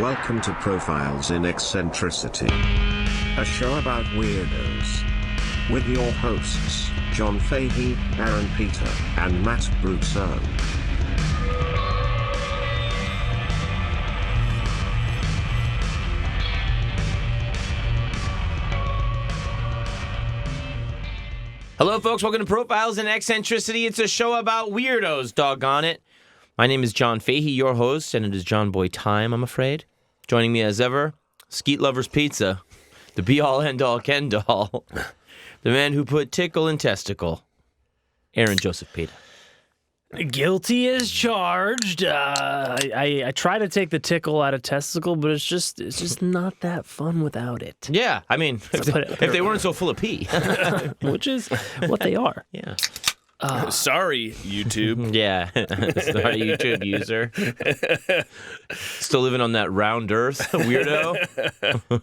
Welcome to Profiles in Eccentricity, a show about weirdos. With your hosts, John Fahey, Aaron Peter, and Matt Brousseau. Hello, folks. Welcome to Profiles in Eccentricity. It's a show about weirdos, doggone it. My name is John Fahey, your host, and it is John Boy time, I'm afraid. Joining me as ever, Skeet Lover's Pizza, the be-all, end-all, Ken-doll, the man who put tickle in testicle, Aaron Joseph Peter. Guilty as charged. I try to take the tickle out of testicle, but it's just not that fun without it. Yeah, I mean, if they weren't so full of pee. Which is what they are. Yeah. Sorry, YouTube. Yeah. Sorry, YouTube user. Still living on that round earth, weirdo.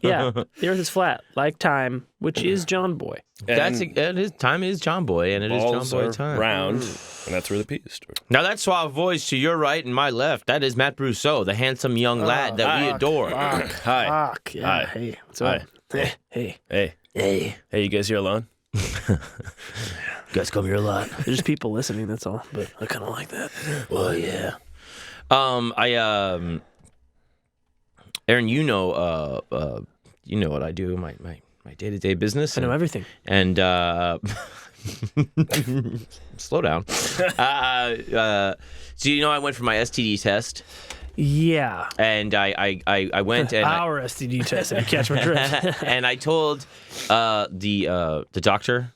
Yeah, the earth is flat, like time, which is John Boy. Time is John Boy, and it is John Boy time. Round, and that's where the pee is stored. Now that suave voice to your right and my left, that is Matt Brousseau, the handsome young lad that we adore. Hi. Fuck. Yeah. Hi. Hey. What's up? Hi. Hey. Hey, you guys here alone? You guys come here a lot. There's people listening, that's all. But I kind of like that. Well, yeah. Aaron, you know what I do, my day-to-day business. I know everything. And, slow down. So, I went for my STD test. Yeah. And I went and our STD test, if you catch my drift. and I told the doctor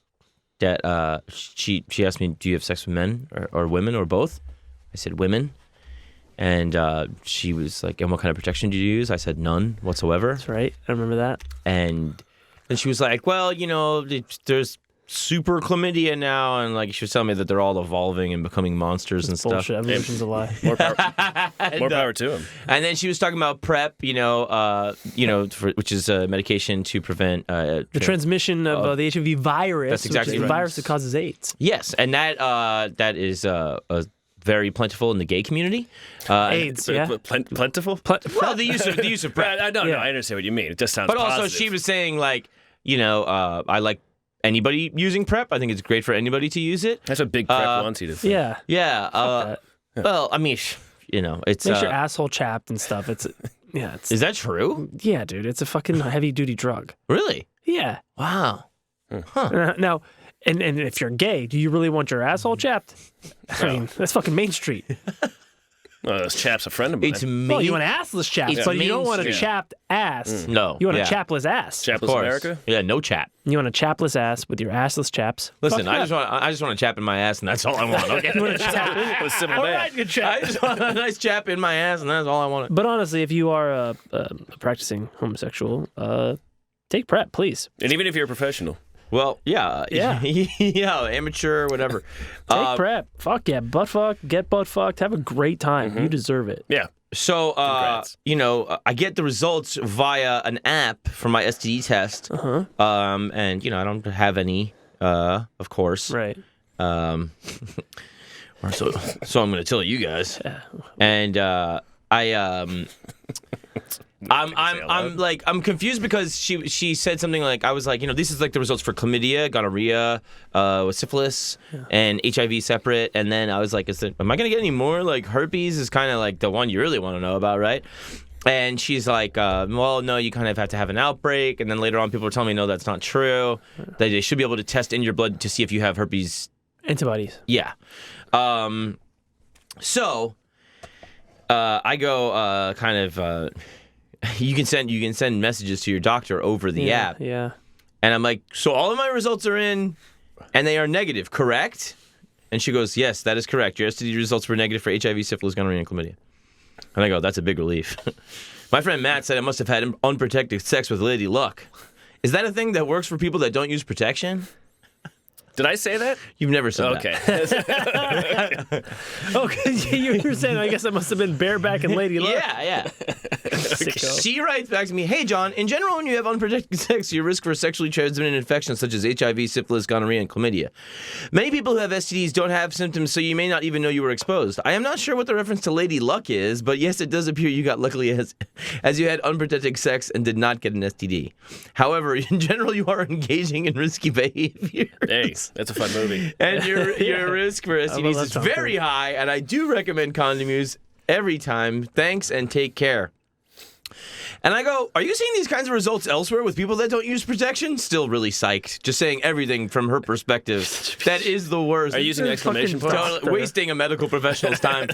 that she asked me, do you have sex with men or women or both? I said women. And she was like, and what kind of protection do you use? I said none whatsoever. That's right. I remember that. And then she was like, well, there's super chlamydia now, and like she was telling me that they're all evolving and becoming monsters and stuff. Bullshit. Evolution's a lie. More power to him. And then she was talking about PrEP, which is a medication to prevent the transmission of the HIV virus. That's exactly which is right. the virus that causes AIDS. Yes, and that is very plentiful in the gay community. AIDS, yeah. Plentiful? Well, the use of PrEP. I understand what you mean. It just sounds But positive. also, she was saying like, I like anybody using PrEP. I think it's great for anybody to use it. That's what Big Prep wants you to think. Yeah. Yeah. Well, I mean, it's Makes your asshole chapped and stuff. It's Is that true? yeah, dude. It's a fucking heavy duty drug. Really? Yeah. Wow. Now, and if you're gay, do you really want your asshole chapped? I mean, that's fucking Main Street. Well, this chap's a friend of mine. It's me. Well, you want assless chapped, It's but you don't want a Main Street. chapped ass. No. You want yeah. a chapless ass. Of Chapless course. America? Yeah, no chap. You want a chapless ass with your assless chaps. Listen, Fuck I yeah. just want a chap in my ass, and that's all I want. Okay. You want a chap? What a simple All man. right, good chap. I just want a nice chap in my ass, and that's all I want. But honestly, if you are a practicing homosexual, take PrEP, please. And even if you're a professional. Well, yeah, Yeah. amateur, whatever. Take PrEP. Fuck yeah, butt fuck, get butt fucked, have a great time. You deserve it. Yeah. So, Congrats. I get the results via an app for my STD test. Uh-huh. And I don't have any, of course. Right. So I'm going to tell you guys. And I'm confused because she said something like, I was like, this is like the results for chlamydia, gonorrhea, syphilis, and HIV separate. And then I was like, am I going to get any more? Like herpes is kind of like the one you really want to know about, right? And she's like, well, no, you kind of have to have an outbreak. And then later on, people are telling me, no, that's not true. That they should be able to test in your blood to see if you have herpes. Antibodies. Yeah. So I go you can send messages to your doctor over the app. Yeah. And I'm like, so all of my results are in and they are negative, correct? And she goes, yes, that is correct. Your STD results were negative for HIV, syphilis, gonorrhea, and chlamydia. And I go, that's a big relief. My friend Matt said I must have had unprotected sex with Lady Luck. Is that a thing that works for people that don't use protection? Did I say that? You've never said Okay. Okay, you were saying, I guess I must have been bareback and Lady Luck. Yeah. Sicko. She writes back to me, "Hey, John, in general, when you have unprotected sex, your risk for sexually transmitted infections such as HIV, syphilis, gonorrhea, and chlamydia. Many people who have STDs don't have symptoms, so you may not even know you were exposed. I am not sure what the reference to Lady Luck is, but yes, it does appear you got luckily as you had unprotected sex and did not get an STD. However, in general, you are engaging in risky behavior. Hey, that's a fun movie. And your risk for STDs is very high, and I do recommend condom use every time. Thanks and take care." And I go, "Are you seeing these kinds of results elsewhere with people that don't use protection?" Still really psyched. Just saying everything from her perspective. That is the worst. Are you using exclamation points? Totally wasting a medical professional's time.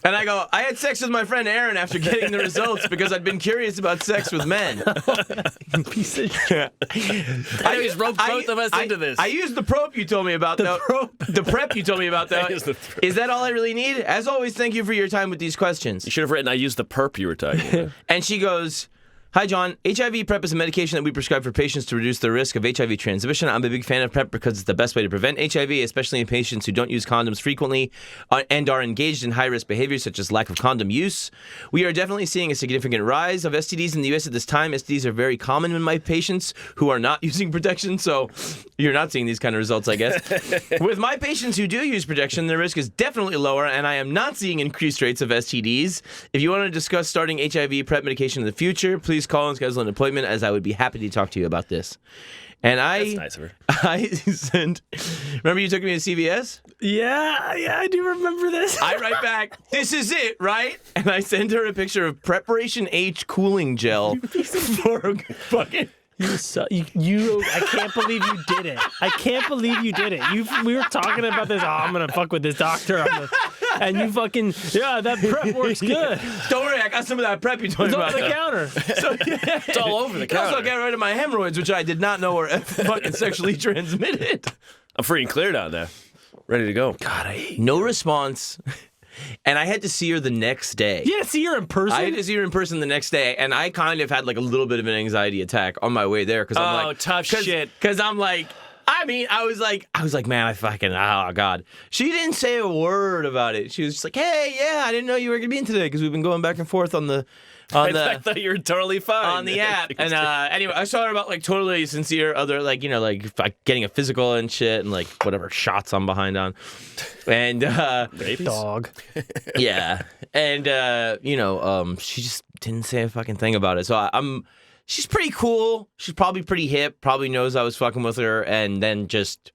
And I go, "I had sex with my friend Aaron after getting the results because I'd been curious about sex with men." Piece of shit. I just roped both of us into this. I used the prep you told me about, though. The prep you told me about, though. Is that all I really need? As always, thank you for your time with these questions. You should have written, "I used the perp you were talking about." And she goes, "Hi, John. HIV PrEP is a medication that we prescribe for patients to reduce the risk of HIV transmission. I'm a big fan of PrEP because it's the best way to prevent HIV, especially in patients who don't use condoms frequently and are engaged in high-risk behaviors such as lack of condom use. We are definitely seeing a significant rise of STDs in the U.S. at this time. STDs are very common in my patients who are not using protection, so you're not seeing these kind of results, I guess. With my patients who do use protection, the risk is definitely lower, and I am not seeing increased rates of STDs. If you want to discuss starting HIV PrEP medication in the future, please call and schedule an appointment, as I would be happy to talk to you about this." And That's nice of her. I sent. Remember you took me to CVS? Yeah, I do remember this. I write back, "This is it, right?" And I send her a picture of Preparation H cooling gel for fucking. I can't believe you did it. I can't believe you did it. We were talking about this. Oh, I'm gonna fuck with this doctor. And you fucking, that prep works good. Don't worry, I got some of that prep you told me about. It's on the counter. So, It's all over the counter. Also, got rid of my hemorrhoids, which I did not know were fucking sexually transmitted. I'm free and clear down there. Ready to go. God, I hate No response. And I had to see her the next day. You had to see her in person? I had to see her in person the next day, and I kind of had like a little bit of an anxiety attack on my way there because I'm like, tough shit. Because I'm like, I was like, man, oh God. She didn't say a word about it. She was just like, "Hey, yeah, I didn't know you were gonna be in today because we've been going back and forth on the." I thought you were totally fine. On the app. And anyway, I saw her about like totally sincere other like getting a physical and shit and like whatever shots I'm behind on. And dog. yeah. And she just didn't say a fucking thing about it. So she's pretty cool. She's probably pretty hip, probably knows I was fucking with her, and then just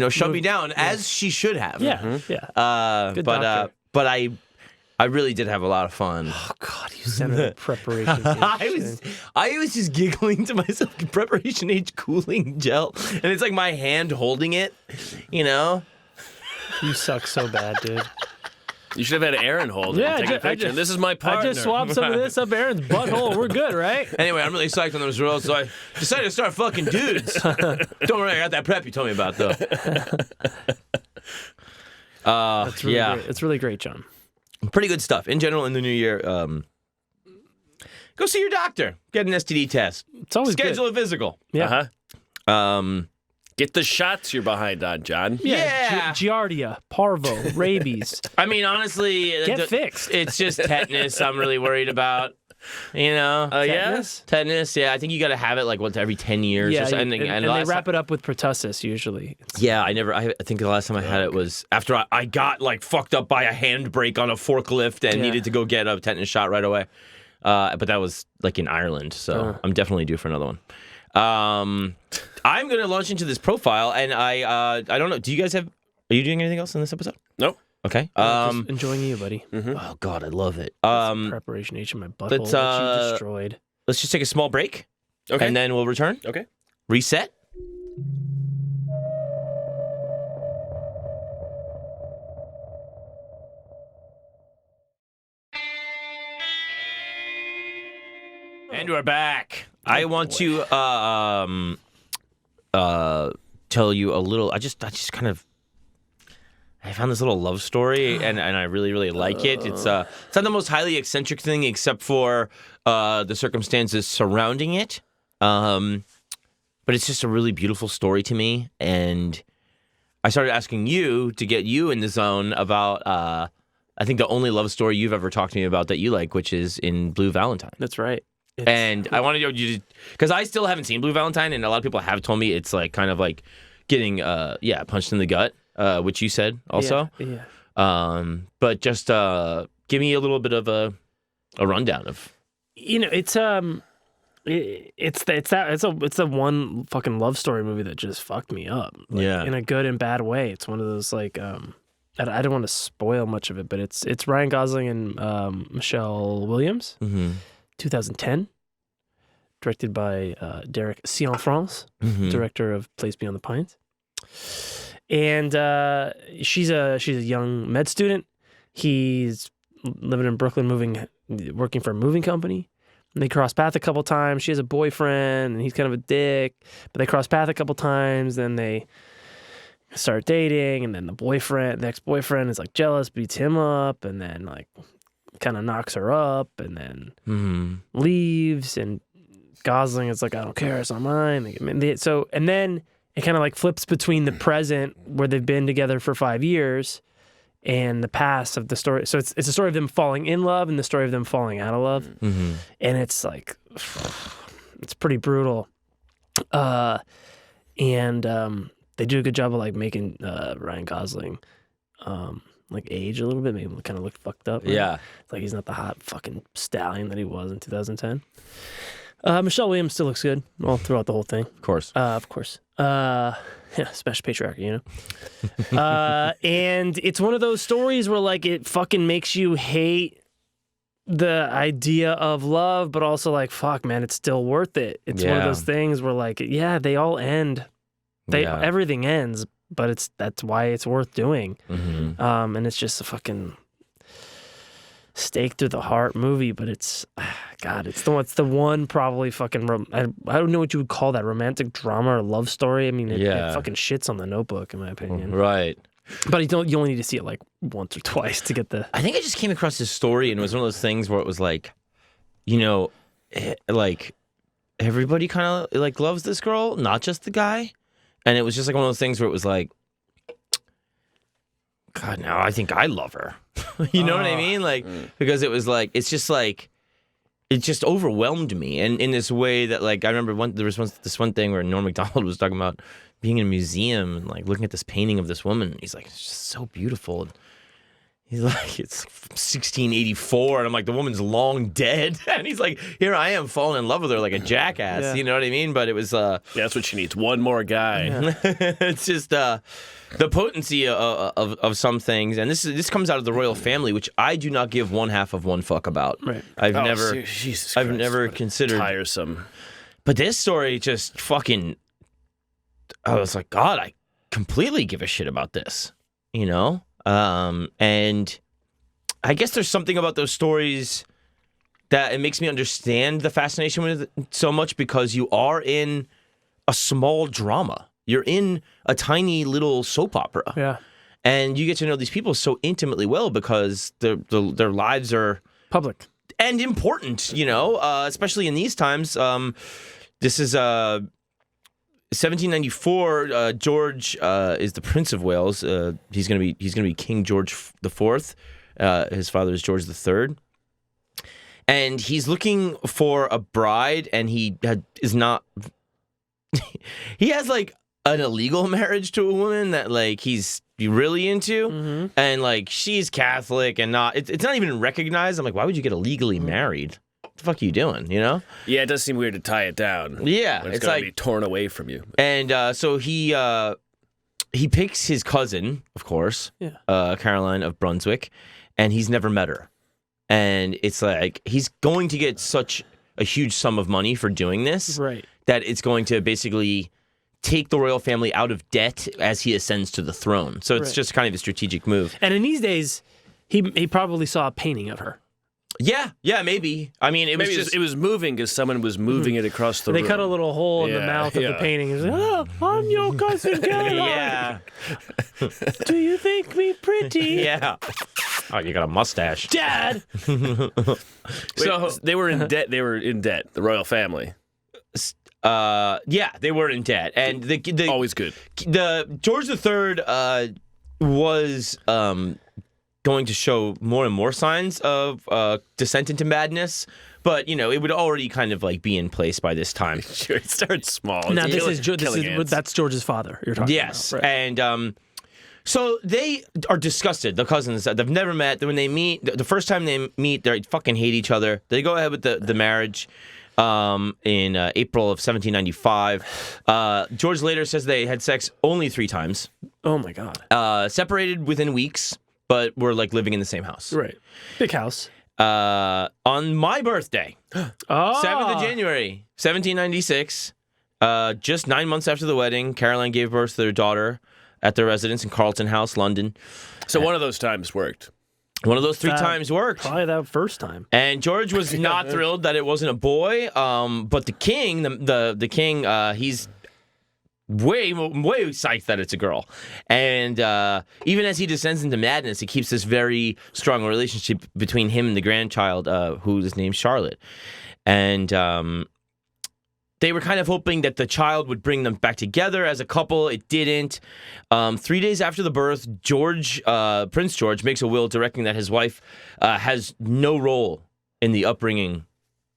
shut me down as she should have. Yeah. Yeah. Good doctor. But I really did have a lot of fun. Oh God, you sent her preparation. I was just giggling to myself. Preparation H cooling gel, and it's like my hand holding it. You suck so bad, dude. You should have had Aaron hold it and take a picture. This is my partner. I just swapped some of this up Aaron's butthole. We're good, right? Anyway, I'm really psyched on those results, so I decided to start fucking dudes. Don't worry, I got that prep you told me about, though. That's really great. It's really great, John. Pretty good stuff. In general, in the new year, go see your doctor. Get an STD test. It's always Schedule a physical. Yeah. Get the shots you're behind on, John. Yeah. Giardia, parvo, rabies. I mean, honestly, Get fixed. It's just tetanus I'm really worried about. Tetanus? Tetanus, yeah. I think you got to have it like once every 10 years. Yeah, or so. And they wrap it up with pertussis usually. Yeah, I think the last time I had it was after I got like fucked up by a handbrake on a forklift and needed to go get a tetanus shot right away. But that was like in Ireland, so I'm definitely due for another one. I'm going to launch into this profile, and I don't know. Do you guys are you doing anything else in this episode? Nope. Okay. Just enjoying you, buddy. Mm-hmm. Oh God, I love it. Preparation H in my butthole, which you destroyed. Let's just take a small break. Okay. And then we'll return. Okay. Reset. And we're back. I want to tell you a little. I just kind of. I found this little love story, and I really, really like it. It's not the most highly eccentric thing, except for the circumstances surrounding it. But it's just a really beautiful story to me, and I started asking you to get you in the zone about, I think the only love story you've ever talked to me about that you like, which is in Blue Valentine. That's right. And I wanted you to, because I still haven't seen Blue Valentine, and a lot of people have told me it's like kind of like getting, punched in the gut, which you said also. Yeah. But just give me a little bit of a rundown of. It's a one fucking love story movie that just fucked me up. In a good and bad way. It's one of those like I don't want to spoil much of it, but it's Ryan Gosling and Michelle Williams, 2010, directed by Derek Cianfrance, director of Place Beyond the Pines, and she's a young med student. He's living in Brooklyn, working for a moving company. And they cross paths a couple times. She has a boyfriend, and he's kind of a dick. But they cross paths a couple times. Then they start dating, and then the ex-boyfriend is like jealous, beats him up, and then like kind of knocks her up, and then leaves. And Gosling is like, I don't care, it's not mine. And then it kind of like flips between the present, where they've been together for 5 years, and the past of the story. So it's a story of them falling in love and the story of them falling out of love. And it's like, it's pretty brutal. And they do a good job of like making Ryan Gosling like age a little bit, make him kind of look fucked up. Right? Yeah. It's like he's not the hot fucking stallion that he was in 2010. Michelle Williams still looks good all throughout the whole thing. Of course. Yeah, special patriarchy, and it's one of those stories where like it fucking makes you hate the idea of love, but also like, fuck, man, it's still worth it. It's one of those things where like, yeah, they all end. Everything ends, but that's why it's worth doing. And it's just a fucking stake through the heart movie, but it's the one probably fucking I don't know what you would call that, romantic drama or love story. I mean, it fucking shits on The Notebook in my opinion. Right. But you only need to see it like once or twice to get the. I think I just came across this story, and it was one of those things where it was like, like everybody kind of like loves this girl, not just the guy, and it was just like one of those things where it was like, God, now I think I love her. You know what I mean? Like, because it was like, it's just like, it just overwhelmed me. And in this way that, like, I remember there was this one thing where Norm Macdonald was talking about being in a museum and, like, looking at this painting of this woman. He's like, it's just so beautiful. And he's like, it's from 1684. And I'm like, the woman's long dead. And he's like, here I am falling in love with her like a jackass. Yeah. You know what I mean? But it was... that's what she needs. One more guy. Yeah. It's just... the potency of some things, and this comes out of the royal family, which I do not give one half of one fuck about. Right. I've never considered tiresome. But this story just fucking, I was like, God, I completely give a shit about this, and I guess there's something about those stories that it makes me understand the fascination with it so much, because you are in a small drama. You're in a tiny little soap opera. Yeah. And you get to know these people so intimately well because their lives are public and important, especially in these times. This is 1794. George is the Prince of Wales. He's gonna be King George IV. His father is George III. And he's looking for a bride, and he is not. He has like an illegal marriage to a woman that like he's really into, and like she's Catholic and not. It's not even recognized. I'm like, why would you get illegally married? What the fuck are you doing? Yeah, it does seem weird to tie it down. Yeah, it's gonna be torn away from you. And so he picks his cousin, of course, Caroline of Brunswick, and he's never met her, and it's like he's going to get such a huge sum of money for doing this, right? That it's going to basically take the royal family out of debt as he ascends to the throne. So it's just kind of a strategic move. And in these days, he probably saw a painting of her. Yeah, maybe. I mean, it was moving because someone was moving it across the room. They cut a little hole in the mouth of the painting. He's like, oh, I'm your cousin Caroline. Yeah. Do you think me pretty? Yeah. Oh, you got a mustache. Dad! So they were in debt. They were in debt, the royal family. Yeah, they were in debt, and the Always good. The George III was going to show more and more signs of descent into madness. But, it would already kind of be in place by this time. Sure, it starts small. Now, It's that's George's father you're talking about. Yes. Right. And so they are disgusted, the cousins. They've never met. When they meet, the first time they meet, they fucking hate each other. They go ahead with the marriage in April of 1795. George later says they had sex only 3 times. Oh, my God. Separated within weeks, but were living in the same house. Right. Big house. On my birthday, 7th of January, 1796, just 9 months after the wedding, Caroline gave birth to their daughter at their residence in Carlton House, London. So one of those times worked. One of those 3 times worked. Probably that first time. And George was not thrilled that it wasn't a boy, but the king, the king, he's way psyched that it's a girl. And even as he descends into madness, he keeps this very strong relationship between him and the grandchild, whose name's Charlotte. And they were kind of hoping that the child would bring them back together as a couple. It didn't. 3 days after the birth, Prince George makes a will directing that his wife has no role in the upbringing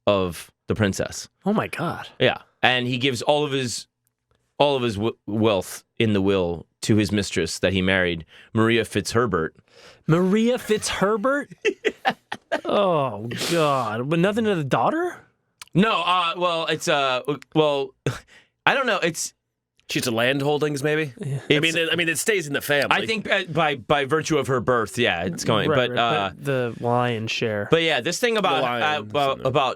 of the princess. Oh, my God. Yeah. And he gives all of his wealth in the will to his mistress that he married, Maria Fitzherbert. Maria Fitzherbert? Oh, God. But nothing to the daughter? No, it's, I don't know. She's a land holdings, maybe? Yeah. I mean, it stays in the family. I think by virtue of her birth, yeah, it's going. Right, but the lion's share. But yeah, this thing about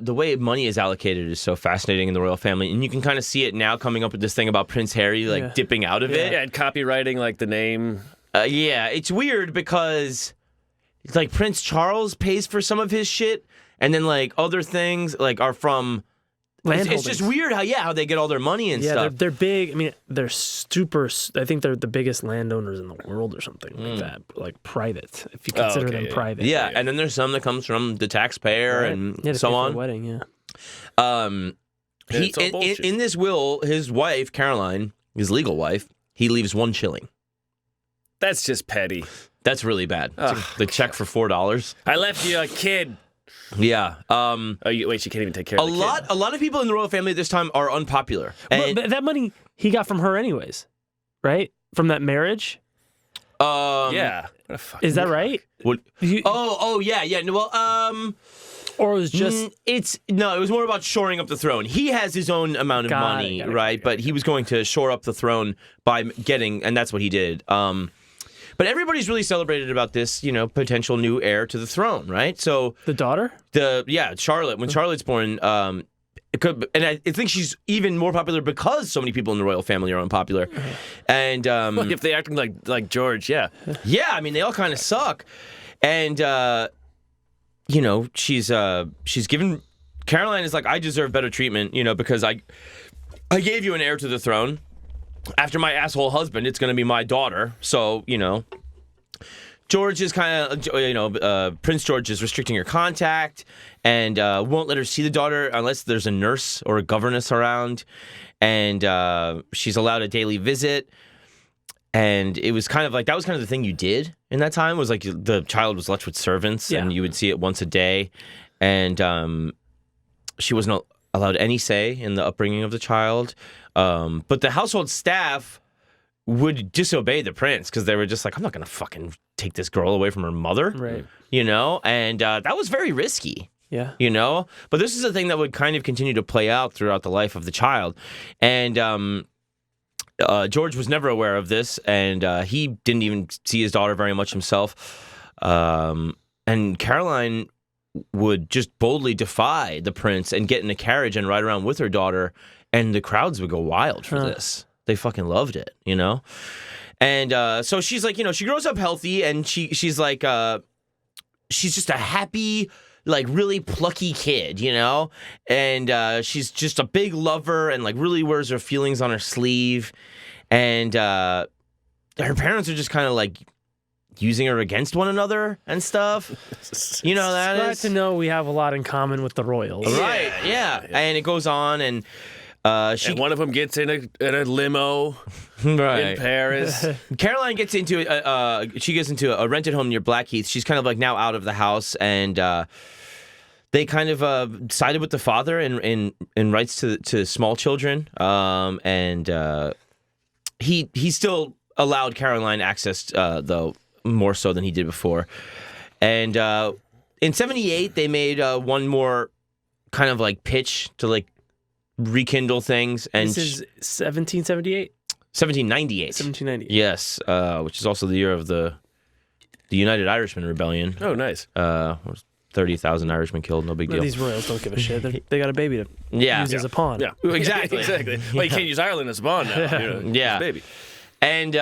the way money is allocated is so fascinating in the royal family, and you can kind of see it now coming up with this thing about Prince Harry dipping out of it. Yeah, and copywriting the name. Yeah, it's weird because it's Prince Charles pays for some of his shit, and then other things are from. It's just weird how they get all their money and stuff. Yeah, they're big. I mean, they're super. I think they're the biggest landowners in the world or something like that. Private, if you consider them private. Yeah, and then there's some that comes from the taxpayer and so on. Wedding, yeah. In this will, his wife Caroline, his legal wife, he leaves 1 shilling. That's just petty. That's really bad. The check for $4. I left you a kid. Yeah. Wait, she can't even take care of the kid. A lot of people in the royal family at this time are unpopular. But that money he got from her anyways, right? From that marriage? Yeah. Is that right? What? Yeah. Well, or it was just it was more about shoring up the throne. He has his own amount of money, right? But he was going to shore up the throne by getting, and that's what he did. But everybody's really celebrated about this, potential new heir to the throne, right? So the daughter, Charlotte. When Charlotte's born, and I think she's even more popular because so many people in the royal family are unpopular. And if they acting like George, yeah. I mean, they all kind of suck. And she's given. Caroline is I deserve better treatment, because I gave you an heir to the throne. After my asshole husband, it's going to be my daughter. So, George is kind of, Prince George is restricting her contact and won't let her see the daughter unless there's a nurse or a governess around. And she's allowed a daily visit. And it was kind of that was kind of the thing you did in that time was the child was left with servants and you would see it once a day. And she wasn't allowed any say in the upbringing of the child. But the household staff would disobey the prince because they were just I'm not going to fucking take this girl away from her mother. Right. And that was very risky. Yeah. But this is a thing that would kind of continue to play out throughout the life of the child. And George was never aware of this, and he didn't even see his daughter very much himself. And Caroline would just boldly defy the prince and get in a carriage and ride around with her daughter, and the crowds would go wild for this. They fucking loved it, And so she's she grows up healthy, and she's she's just a happy, really plucky kid, And she's just a big lover and really wears her feelings on her sleeve. And her parents are just kind of using her against one another and stuff. That it's glad to know we have a lot in common with the royals. Right, yeah. And it goes on, and She And one of them gets in a limo right. in Paris. Caroline gets into she gets into a rented home near Blackheath. She's kind of like now out of the house, and they kind of sided with the father in rights to small children. And he still allowed Caroline access, though more so than he did before. And in '78, they made one more kind of like pitch to like rekindle things. And This is 1778? 1798. 1798. Yes, which is also the year of the United Irishman Rebellion. Oh, nice. 30,000 Irishmen killed, no big deal. These royals don't give a shit. They got a baby to use as a pawn. Yeah, Exactly. exactly. Well, you can't use Ireland as a bond now. Yeah. Baby. And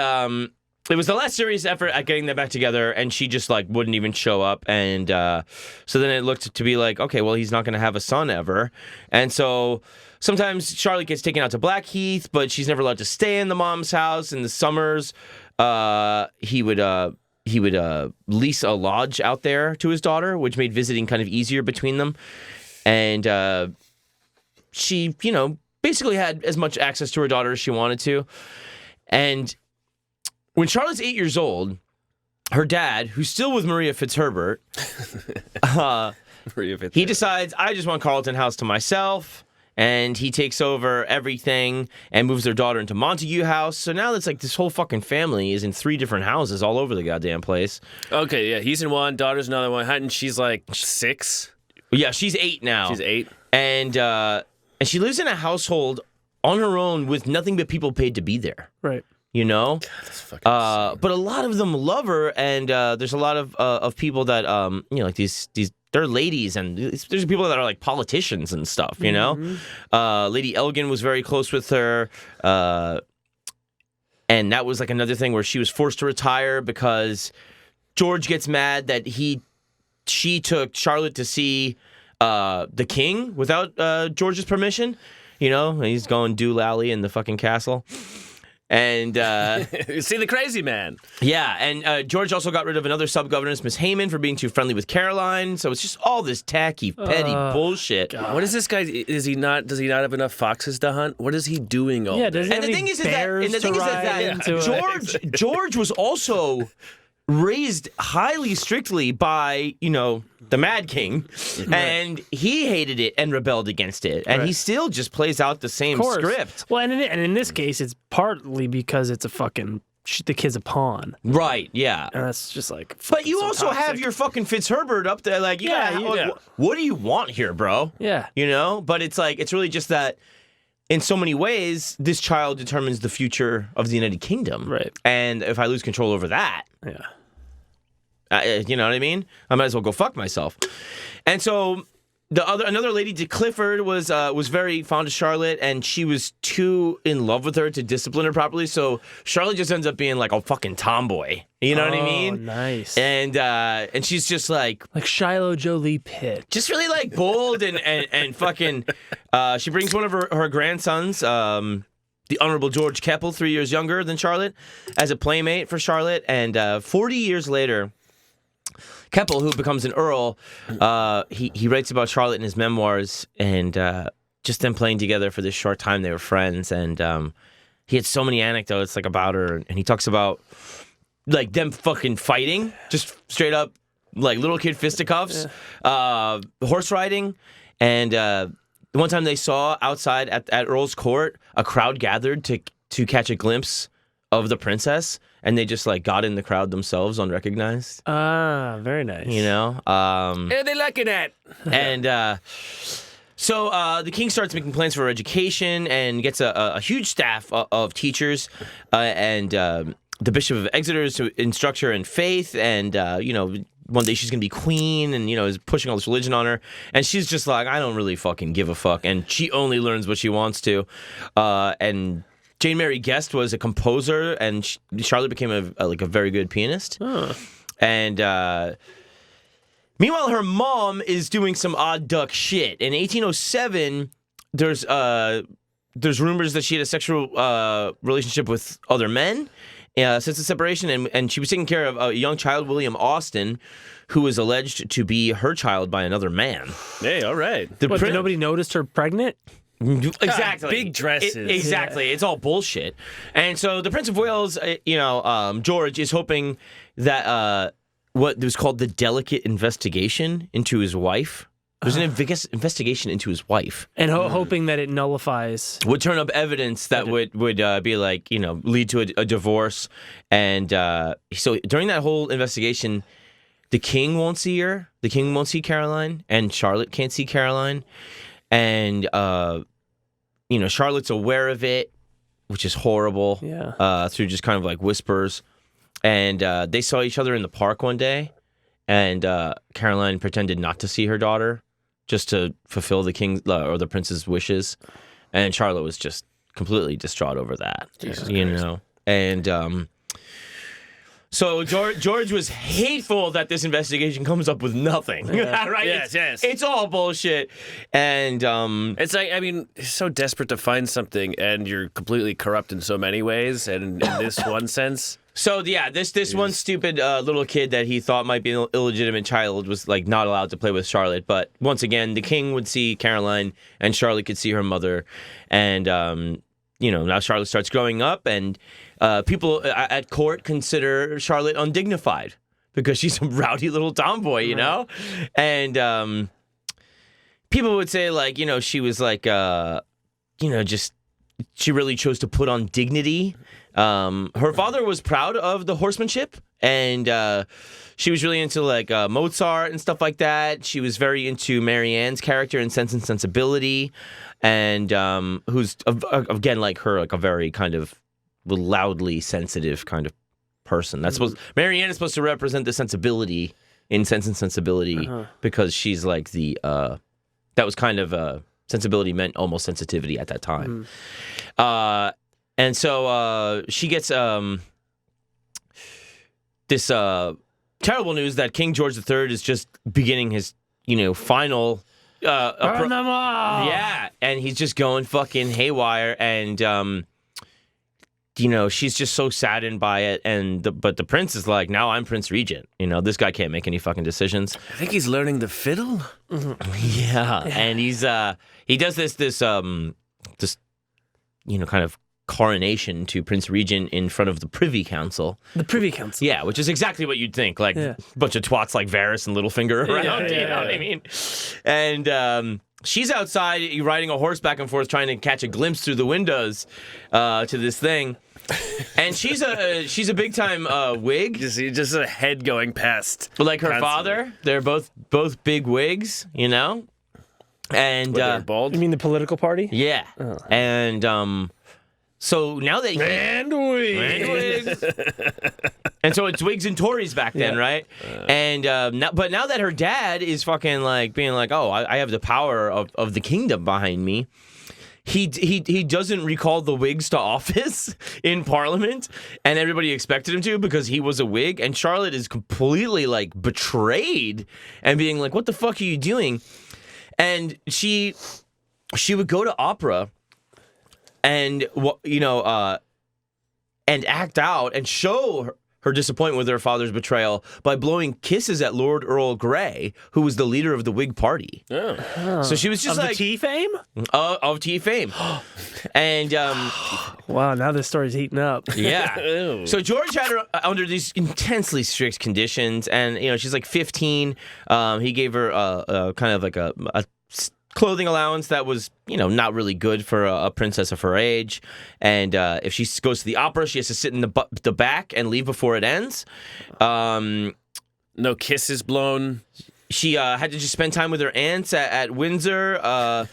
it was the last serious effort at getting them back together, and she just like wouldn't even show up. And so then it looked to be like, okay, well, he's not going to have a son ever. And so sometimes Charlotte gets taken out to Blackheath, but she's never allowed to stay in the mom's house. In the summers, he would lease a lodge out there to his daughter, which made visiting kind of easier between them. And she, basically had as much access to her daughter as she wanted to. And when Charlotte's 8 years old, her dad, who's still with Maria Fitzherbert, he decides, I just want Carlton House to myself. And he takes over everything and moves their daughter into Montague House. So now it's like this whole fucking family is in 3 different houses all over the goddamn place. Okay, yeah, he's in one, daughter's another one, and she's like 6. Yeah, she's 8 now. She's 8. And she lives in a household on her own with nothing but people paid to be there. Right. God, That's fucking but a lot of them love her, and there's a lot of people that like these they're ladies, and there's people that are like politicians and stuff, Lady Elgin was very close with her, and that was like another thing where she was forced to retire because George gets mad that she took Charlotte to see the king without George's permission. He's going doolally in the fucking castle. And You see the crazy man. yeah, and George also got rid of another sub-governess, Miss Heyman, for being too friendly with Caroline. So it's just all this tacky, petty bullshit. What is this guy? Does he not have enough foxes to hunt? What is he doing all Yeah, day? does he And have the any thing is bears that to ride into it? George was also raised highly strictly by, the Mad King, and he hated it and rebelled against it, and he still just plays out the same script. Well, and in this case, it's partly because it's a fucking the kid's a pawn, Right? Yeah. and that's just like. But you so also toxic. have your fucking Fitzherbert up there, like, what do you want here, bro? Yeah. But it's like, it's really just that in so many ways, this child determines the future of the United Kingdom. Right. And if I lose control over that, Yeah. you know what I mean? I might as well go fuck myself. And so another lady, De Clifford, was very fond of Charlotte, and she was too in love with her to discipline her properly. So Charlotte just ends up being like a fucking tomboy. You know what I mean? Nice. And she's just like Shiloh Jolie Pitt. just really like bold and fucking. She brings one of her grandsons, the Honorable George Keppel, 3 years younger than Charlotte, as a playmate for Charlotte. And 40 years later, Keppel, who becomes an earl, he writes about Charlotte in his memoirs, and just them playing together for this short time, they were friends, and he had so many anecdotes like about her, and he talks about like them fucking fighting, just straight up like little kid fisticuffs, horse riding, and the one time they saw outside at Earl's court, a crowd gathered to catch a glimpse of the princess. And they just like got in the crowd themselves, unrecognized. Very nice. Yeah, they liking it. And so the king starts making plans for her education and gets a huge staff of teachers, and the Bishop of Exeter is to instruct her in faith, and one day she's gonna be queen, and is pushing all this religion on her, and she's just like, I don't really fucking give a fuck, and she only learns what she wants to, and Jane Mary Guest was a composer, and Charlotte became a very good pianist. And meanwhile, her mom is doing some odd duck shit. In 1807, there's rumors that she had a sexual relationship with other men since the separation, and she was taking care of a young child, William Austin, who was alleged to be her child by another man. Hey, all right. What, nobody noticed her pregnant? Exactly. Big dresses. Exactly. It's all bullshit. And so the Prince of Wales, George, is hoping that what was called the delicate investigation into his wife. There's an investigation into his wife. And hoping that it nullifies. Would turn up evidence that would be like, lead to a divorce. And so during that whole investigation, the king won't see her. The king won't see Caroline. And Charlotte can't see Caroline. And, Charlotte's aware of it, which is horrible. Through just kind of like whispers. And they saw each other in the park one day. And Caroline pretended not to see her daughter just to fulfill the king's or the prince's wishes. And Charlotte was just completely distraught over that. And so George was hateful that this investigation comes up with nothing. Right? Yes. It's all bullshit. And it's like, you're so desperate to find something, and you're completely corrupt in so many ways, and in this one sense. So this one stupid little kid that he thought might be an illegitimate child was like not allowed to play with Charlotte. But once again, the king would see Caroline, and Charlotte could see her mother. And now Charlotte starts growing up, and people at court consider Charlotte undignified because she's a rowdy little tomboy, you know. And people would say like, she was like, just she really chose to put on dignity. Her father was proud of the horsemanship, and she was really into like Mozart and stuff like that. She was very into Mary Ann's character in Sense and Sensibility, and who's again like her, like a very kind of loudly sensitive kind of person. That's Mary Ann is supposed to represent the sensibility in Sense and Sensibility because she's like the that was kind of sensibility meant almost sensitivity at that time. And so she gets this terrible news that King George III is just beginning his, final... Burn them all! Yeah, and he's just going fucking haywire, and, she's just so saddened by it, but the prince is like, now I'm Prince Regent. This guy can't make any fucking decisions. I think he's learning the fiddle. Yeah, and he does this kind of coronation to Prince Regent in front of the Privy Council. The Privy Council. Yeah, which is exactly what you'd think. Like, a bunch of twats like Varys and Littlefinger around, you know what I mean? And she's outside riding a horse back and forth trying to catch a glimpse through the windows to this thing. And she's a big-time Whig. Just a head going past. Like her father. They're both big Whigs, And... they're bald? You mean the political party? Yeah. Oh. And... So now that and Whigs. And so it's Whigs and Tories back then, right? And now that her dad is fucking like being like, oh, I have the power of the kingdom behind me. He doesn't recall the Whigs to office in Parliament, and everybody expected him to because he was a Whig. And Charlotte is completely like betrayed and being like, what the fuck are you doing? And she would go to opera. And and act out and show her disappointment with her father's betrayal by blowing kisses at Lord Earl Grey, who was the leader of the Whig Party. Oh. So she was just of like the tea fame. Of tea fame, and wow, now this story's heating up. Yeah. So George had her under these intensely strict conditions, and she's like 15. He gave her kind of like a clothing allowance that was, not really good for a princess of her age. And if she goes to the opera, she has to sit in the back and leave before it ends. No kisses blown. She had to just spend time with her aunts at Windsor.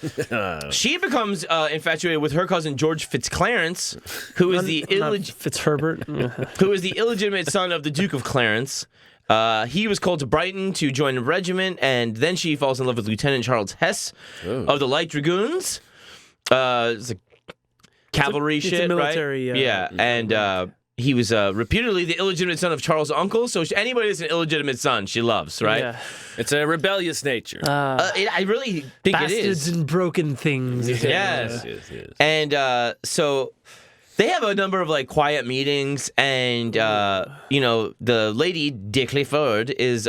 She becomes infatuated with her cousin George Fitzclarence, who is Fitzherbert, who is the illegitimate son of the Duke of Clarence. He was called to Brighton to join a regiment, and then she falls in love with Lieutenant Charles Hesse of the Light Dragoons. It's a cavalry it's shit, a military, right? Yeah, and he was reputedly the illegitimate son of Charles' uncle, so anybody that's an illegitimate son, she loves, right? Yeah. It's a rebellious nature. I really think it is. Bastards and broken things. Yes. And so... They have a number of like quiet meetings, and the lady de Clifford is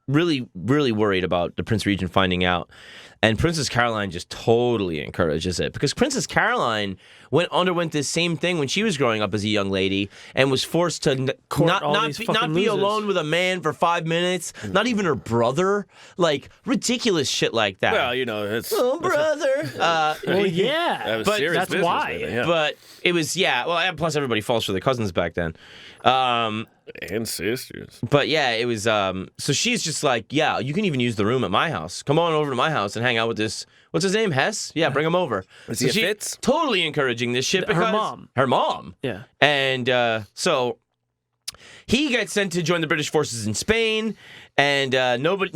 really, really worried about the Prince Regent finding out, And Princess Caroline just totally encourages it because Princess Caroline underwent this same thing when she was growing up as a young lady and was forced to not be alone with a man for 5 minutes, not even her brother, like ridiculous shit like that. Well, it's brother. Well, yeah, that was but serious that's business, why. yeah. But it was Well, plus everybody falls for their cousins back then. And sisters. But yeah, it was. So she's just like, yeah, you can even use the room at my house. Come on over to my house and hang out with this. What's his name? Hess? Yeah, bring him over. Is he a Fitz? Totally encouraging this shit because Her mom. Yeah. And so he gets sent to join the British forces in Spain, and nobody.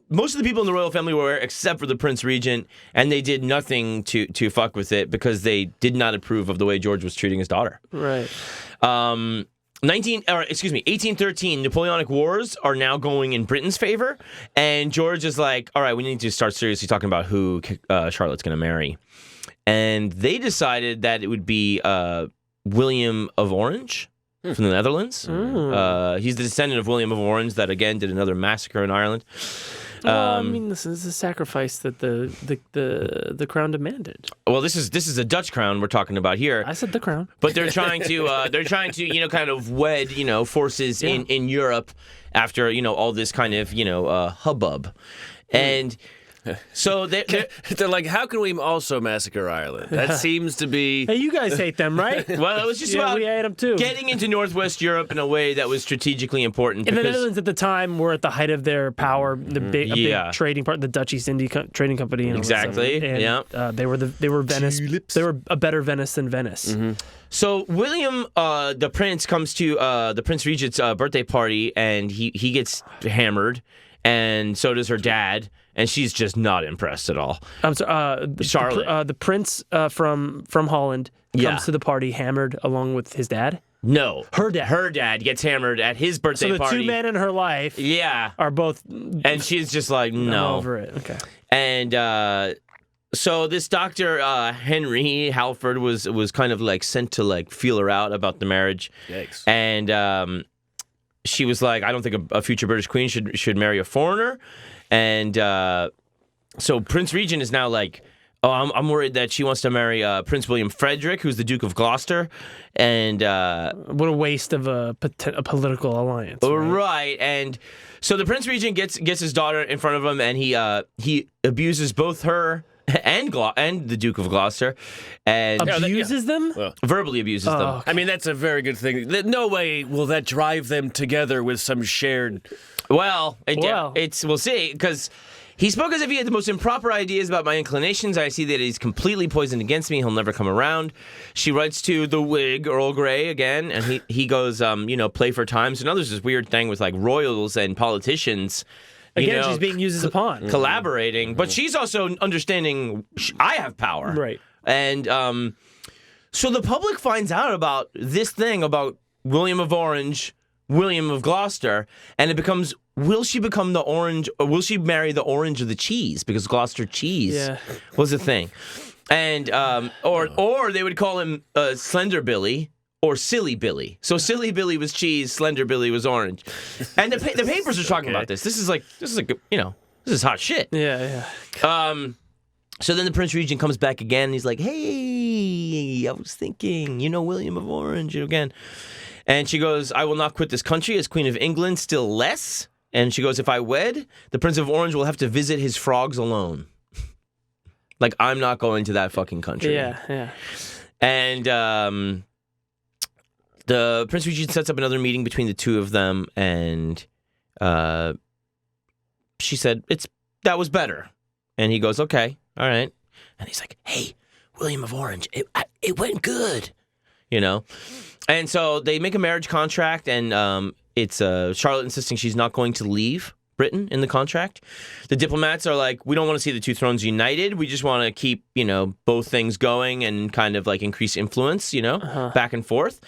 Most of the people in the royal family were there except for the Prince Regent, and they did nothing to fuck with it because they did not approve of the way George was treating his daughter. Right. 1813, Napoleonic Wars are now going in Britain's favor, and George is like, all right, we need to start seriously talking about who Charlotte's going to marry. And they decided that it would be William of Orange from the Netherlands. He's the descendant of William of Orange that, again, did another massacre in Ireland. Well, I mean, this is a sacrifice that the crown demanded. Well, this is a Dutch crown we're talking about here. I said the crown, but they're trying to kind of wed forces in Europe after all this kind of hubbub, and. So they're like, how can we also massacre Ireland? That seems to be... Hey, you guys hate them, right? Well, it was just about we hate them too. Getting into Northwest Europe in a way that was strategically important. And the Netherlands at the time were at the height of their power, a big trading part, the Dutch East India Trading Company. And exactly. And, they were Venice. Tulips. They were a better Venice than Venice. Mm-hmm. So William, the Prince, comes to the Prince Regent's birthday party, and he gets hammered, and so does her dad. And she's just not impressed at all. I'm sorry, Charlotte. The prince from Holland comes to the party hammered along with his dad? No. Her dad. Her dad gets hammered at his birthday party. So the two men in her life are both... And she's just like, no. I'm over it. Okay. And so this Dr. Henry Halford was kind of like sent to like feel her out about the marriage. Yikes. And she was like, I don't think a future British queen should marry a foreigner. And so Prince Regent is now like, oh, I'm worried that she wants to marry Prince William Frederick, who's the Duke of Gloucester. And what a waste of a political alliance. Right. And so the Prince Regent gets his daughter in front of him, and he abuses both her and the Duke of Gloucester, and abuses them? Verbally abuses them. Okay. I mean, that's a very good thing. No way will that drive them together with some shared... We'll see, because he spoke as if he had the most improper ideas about my inclinations. I see that he's completely poisoned against me. He'll never come around. She writes to the Whig, Earl Grey, again, and he goes, play for time. So now there's this weird thing with, like, royals and politicians. Again, she's being used as a pawn. Collaborating. Mm-hmm. But she's also understanding I have power. Right. And so the public finds out about this thing about William of Orange, William of Gloucester, and it becomes, will she become the orange, or will she marry the orange or the cheese? Because Gloucester cheese was a thing. And, or they would call him Slender Billy or Silly Billy. So Silly Billy was cheese, Slender Billy was orange. And the papers are talking about this. This is hot shit. Yeah. So then the Prince Regent comes back again, and he's like, hey, I was thinking, William of Orange again. And she goes, I will not quit this country as Queen of England, still less. And she goes, if I wed, the Prince of Orange will have to visit his frogs alone. Like, I'm not going to that fucking country. Yeah. And the Prince Regent sets up another meeting between the two of them, and she said, that was better. And he goes, okay, all right. And he's like, hey, William of Orange, it went good, And so they make a marriage contract, and it's Charlotte insisting she's not going to leave Britain in the contract. The diplomats are like, we don't want to see the two thrones united. We just want to keep, both things going and kind of like increase influence, back and forth.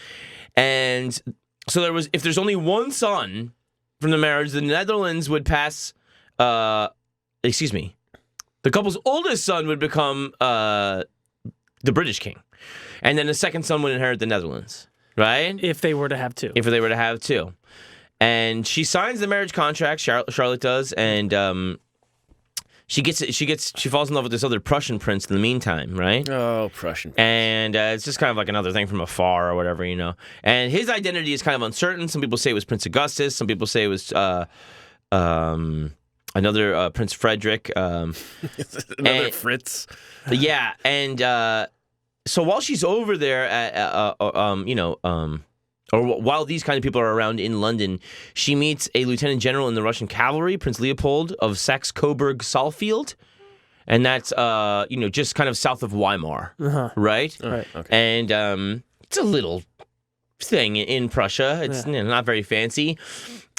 And so if there's only one son from the marriage, the Netherlands would pass, the couple's oldest son would become the British king. And then the second son would inherit the Netherlands. Right? If they were to have two. And she signs the marriage contract, Charlotte does, and she falls in love with this other Prussian prince in the meantime, right? Oh, Prussian. And it's just kind of like another thing from afar or whatever, And his identity is kind of uncertain. Some people say it was Prince Augustus. Some people say it was another Prince Frederick. Another Fritz. Yeah, and so while she's over there or while these kind of people are around in London, she meets a lieutenant general in the Russian cavalry, Prince Leopold of Saxe-Coburg-Saalfeld, and that's just kind of south of Weimar, right? Right. Okay. And it's a little thing in Prussia. It's not very fancy.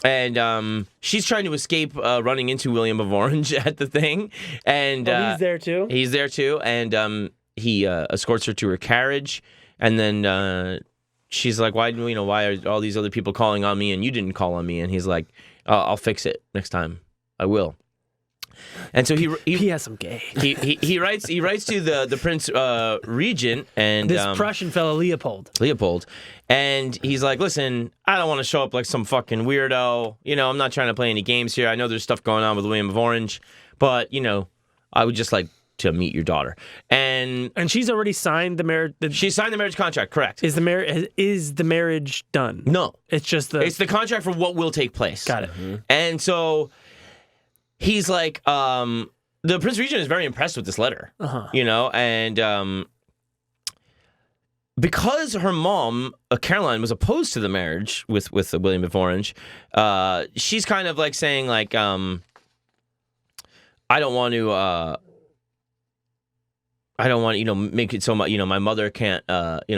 And she's trying to escape running into William of Orange at the thing, and he's there too. He's there too, and he escorts her to her carriage, and then. She's like, why are all these other people calling on me and you didn't call on me? And he's like, I'll fix it next time. I will. And so he P.S. I'm gay. he writes to the Prince Regent and this Prussian fellow Leopold, and he's like, listen, I don't want to show up like some fucking weirdo. I'm not trying to play any games here. I know there's stuff going on with William of Orange, but I would just like to meet your daughter. And she's already signed the marriage. She signed the marriage contract, correct. Is the marriage done? No. It's just it's the contract for what will take place. Got it. Mm-hmm. And so he's like, the Prince Regent is very impressed with this letter, and because her mom, Caroline, was opposed to the marriage with William of Orange, she's kind of like saying like, I don't want to make it so much, my mother can't,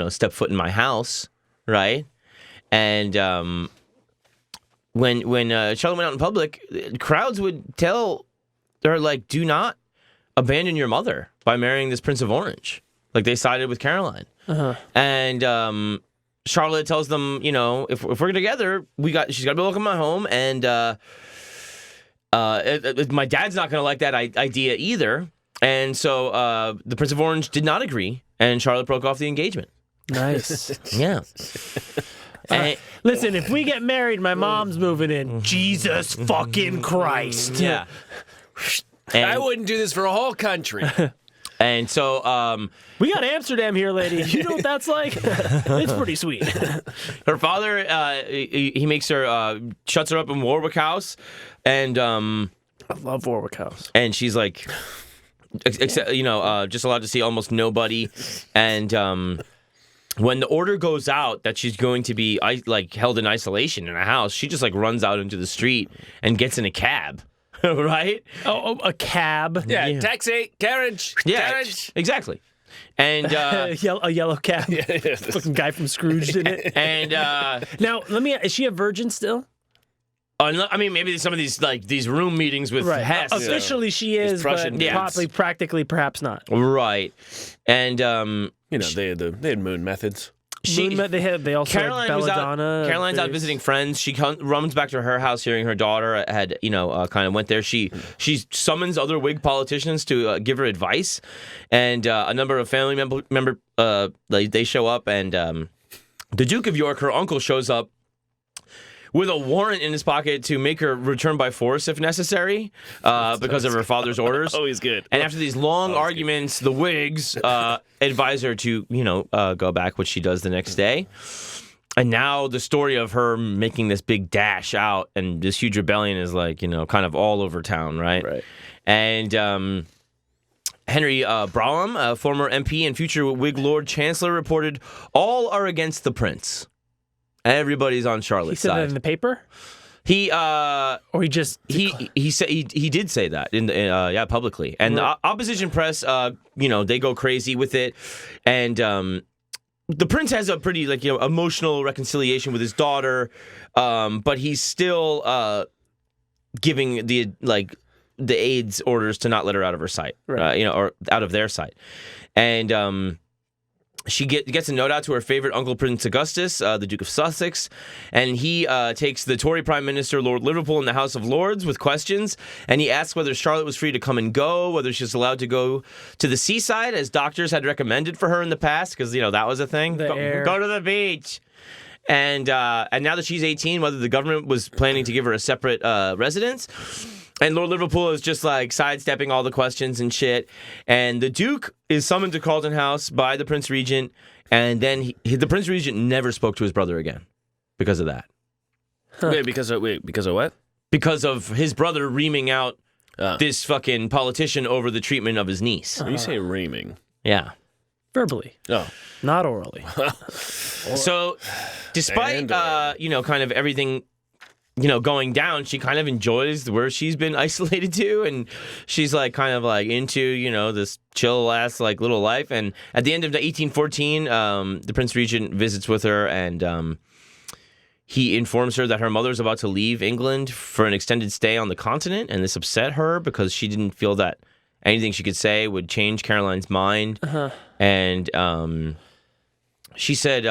step foot in my house, right? And when Charlotte went out in public, crowds would tell her, like, do not abandon your mother by marrying this Prince of Orange. Like, they sided with Caroline. And Charlotte tells them, if we're together, she's got to be welcome at my home, and my dad's not going to like that idea either. And so the Prince of Orange did not agree, and Charlotte broke off the engagement. Nice. Yeah. Listen, if we get married, my mom's moving in. Jesus fucking Christ. Yeah. And I wouldn't do this for a whole country. And so we got Amsterdam here, lady. You know what that's like? It's pretty sweet. Her father, he makes her, shuts her up in Warwick House, and I love Warwick House. And she's like, just allowed to see almost nobody. And when the order goes out that she's going to be held in isolation in a house, she just runs out into the street and gets in a cab. Right? Oh, a cab. Yeah, taxi, carriage, carriage. Exactly. And a yellow cab. Fucking guy from Scrooge did it. And now, is she a virgin still? I mean, maybe some of these room meetings with Hess. Officially, she is, but probably, practically, perhaps not. Right. And they had moon methods. They also Caroline had belladonna. Caroline's out visiting friends. She runs back to her house, hearing her daughter had kind of went there. She summons other Whig politicians to give her advice, and a number of family member they show up, and the Duke of York, her uncle, shows up with a warrant in his pocket to make her return by force if necessary, because of her father's orders. Always good. And after these long arguments, the Whigs advise her to, go back, which she does the next day. And now the story of her making this big dash out and this huge rebellion is kind of all over town, right? Right. And Henry Brougham, a former MP and future Whig Lord Chancellor, reported, all are against the prince. Everybody's on Charlotte's side. He said that in the paper? Or he just he said he did say that publicly. And the opposition press they go crazy with it. And the prince has a pretty emotional reconciliation with his daughter, but he's still giving the aides orders to not let her out of her sight, right. Or out of their sight. And she gets a note out to her favorite uncle, Prince Augustus, the Duke of Sussex, and he takes the Tory Prime Minister, Lord Liverpool, in the House of Lords with questions, and he asks whether Charlotte was free to come and go, whether she's allowed to go to the seaside, as doctors had recommended for her in the past, because, that was a thing. Go to the beach. And now that she's 18, whether the government was planning to give her a separate residence. And Lord Liverpool is just like sidestepping all the questions and shit. And the Duke is summoned to Carlton House by the Prince Regent. And then the Prince Regent never spoke to his brother again because of that. Wait, because of what? Because of his brother reaming out this fucking politician over the treatment of his niece. When you say reaming. Yeah. Verbally. Oh. Not orally. So, despite, kind of everything, going down, she kind of enjoys where she's been isolated to, and she's like kind of like into, this chill ass like little life. And at the end of 1814, the Prince Regent visits with her, and he informs her that her mother's about to leave England for an extended stay on the continent, and this upset her because she didn't feel that anything she could say would change Caroline's mind. Uh-huh. And she said,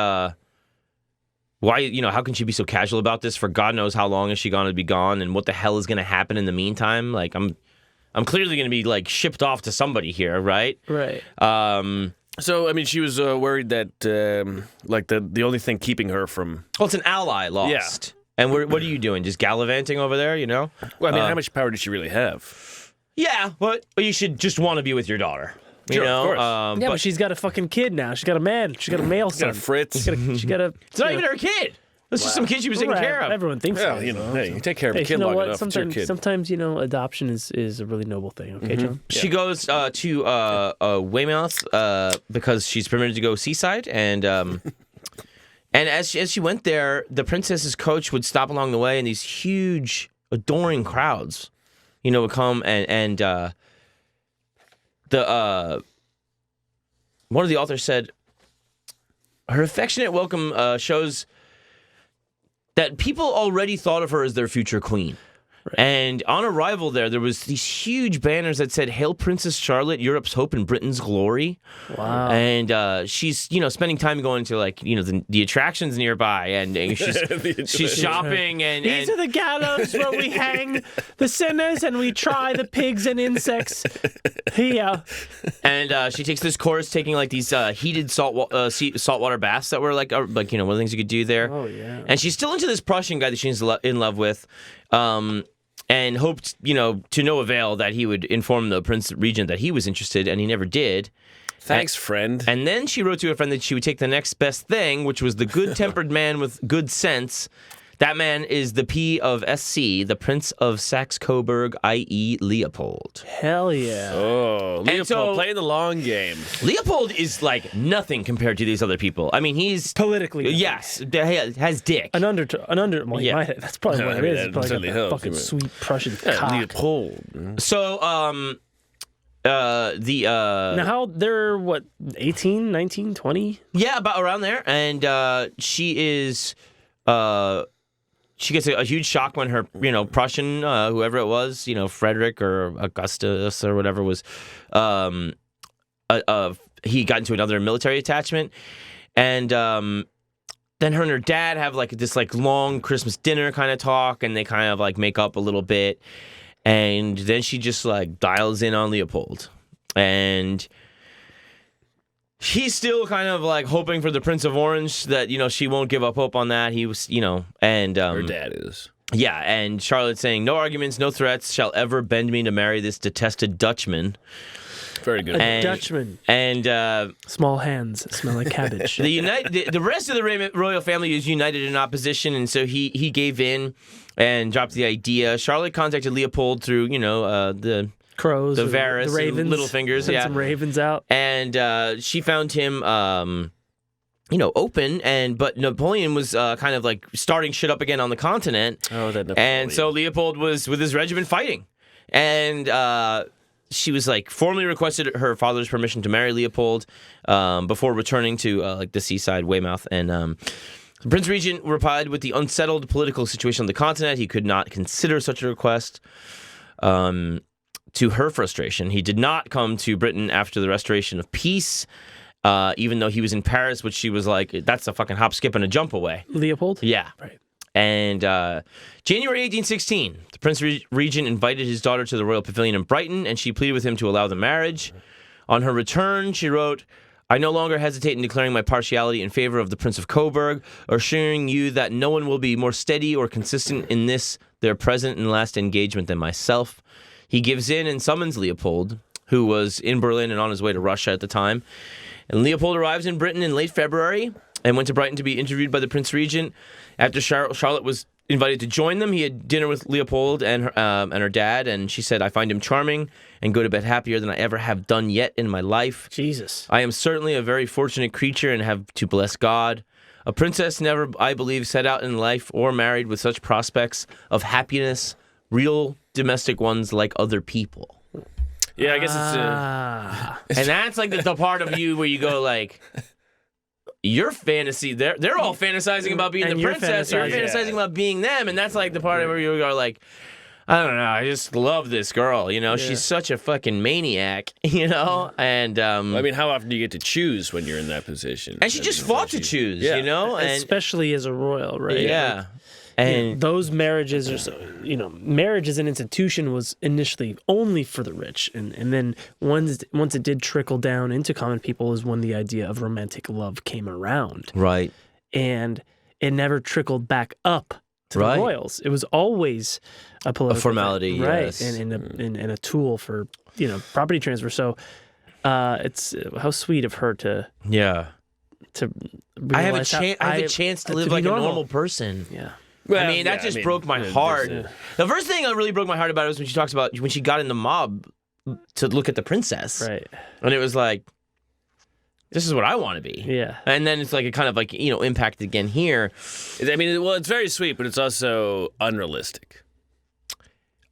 why, how can she be so casual about this? For God knows how long is she going to be gone, and what the hell is going to happen in the meantime? Like, I'm clearly going to be, like, shipped off to somebody here, right? Right. So, I mean, she was worried that, the only thing keeping her from... Well, it's an ally lost. Yeah. And what are you doing? Just gallivanting over there, Well, I mean, how much power did she really have? Yeah, but you should just want to be with your daughter. Sure, of course. But she's got a fucking kid now. She's got a man. She's got a male son. Got a Fritz. She got a... It's not even her kid. It's just some kid she was taking care of. Everyone thinks Well, so. Hey, you take care of a kid long enough, it's your kid. Sometimes, adoption is a really noble thing. Okay, John? She goes to Weymouth because she's permitted to go seaside, and and as she went there, the princess's coach would stop along the way, and these huge, adoring crowds, would come, and the one of the authors said her affectionate welcome shows that people already thought of her as their future queen. Right. And on arrival there was these huge banners that said, "Hail Princess Charlotte, Europe's hope and Britain's glory." Wow. And she's, spending time going to, like, the attractions nearby, and she's shopping. And these are the gallows where we hang the sinners and we try the pigs and insects. Here. And she takes this course, taking, like, these heated saltwater baths that were, like, one of the things you could do there. Oh, yeah. And she's still into this Prussian guy that she's in love with. And hoped, to no avail that he would inform the Prince Regent that he was interested, and he never did. Thanks, friend. And then she wrote to a friend that she would take the next best thing, which was the good-tempered man with good sense. That man is the P of SC, the Prince of Saxe-Coburg, i.e. Leopold. Hell yeah. Oh, Leopold playing the long game. Leopold is like nothing compared to these other people. I mean, he's... Politically nothing. Yes, has dick. Well, yeah. That's probably what it is. It's probably got fucking sweet Prussian cock. Leopold. So, now how they're 18, 19, 20? Yeah, about around there. And she is she gets a huge shock when her Prussian whoever it was, Frederick or Augustus or whatever was he got into another military attachment. And then her and her dad have like this like long Christmas dinner kind of talk, and they kind of like make up a little bit. And then she just like dials in on Leopold. And he's still kind of like hoping for the Prince of Orange that, she won't give up hope on that. He was, and... her dad is. Yeah, and Charlotte's saying, "No arguments, no threats shall ever bend me to marry this detested Dutchman." Very good. Dutchman. And... small hands smell like cabbage. The rest of the royal family is united in opposition, and so he gave in and dropped the idea. Charlotte contacted Leopold through, the... Crows, the Varus, the ravens, little fingers, sent some ravens out, and she found him, open, but Napoleon was kind of like starting shit up again on the continent. Oh, that Napoleon! And so Leopold was with his regiment fighting, and she was like formally requested her father's permission to marry Leopold before returning to like the seaside Weymouth, and Prince Regent replied with the unsettled political situation on the continent. He could not consider such a request. To her frustration, he did not come to Britain after the restoration of peace, even though he was in Paris, which she was like, that's a fucking hop, skip, and a jump away. Leopold? Yeah. Right. And January 1816, the Prince Regent invited his daughter to the Royal Pavilion in Brighton, and she pleaded with him to allow the marriage. On her return, she wrote, I no longer hesitate in declaring my partiality in favor of the Prince of Coburg, assuring you that no one will be more steady or consistent in this, their present and last engagement than myself. He gives in and summons Leopold, who was in Berlin and on his way to Russia at the time. And Leopold arrives in Britain in late February and went to Brighton to be interviewed by the Prince Regent. After Charlotte was invited to join them, he had dinner with Leopold and her dad, and she said, I find him charming and go to bed happier than I ever have done yet in my life. Jesus. I am certainly a very fortunate creature and have to bless God. A princess never, I believe, set out in life or married with such prospects of happiness, real domestic ones like other people. Yeah, I guess it's... And that's like the part of you where you go like, your fantasy, they're all fantasizing about being And the you're princess, you're fantasizing about being them, and that's like the part where you go like, I don't know, I just love this girl, you know, she's such a fucking maniac, you know, and I mean, how often do you get to choose when you're in that position? and she just fought to choose, you know, and Especially as a royal, right? yeah. And those marriages are so, marriage as an institution was initially only for the rich. And then once it did trickle down into common people is when the idea of romantic love came around. Right. And it never trickled back up to Right. the royals. It was always a political formality, thing, right? yes. And a tool for, property transfer. So it's how sweet of her to Yeah. I have a realize how- chance to live be like a normal person. Yeah. I mean, that just broke my heart. The first thing that really broke my heart about it was when she talks about when she got in the mob to look at the princess. Right. And it was like, this is what I want to be. Yeah. And then it's like it kind of like, impacted again here. I mean, well, it's very sweet, but it's also unrealistic.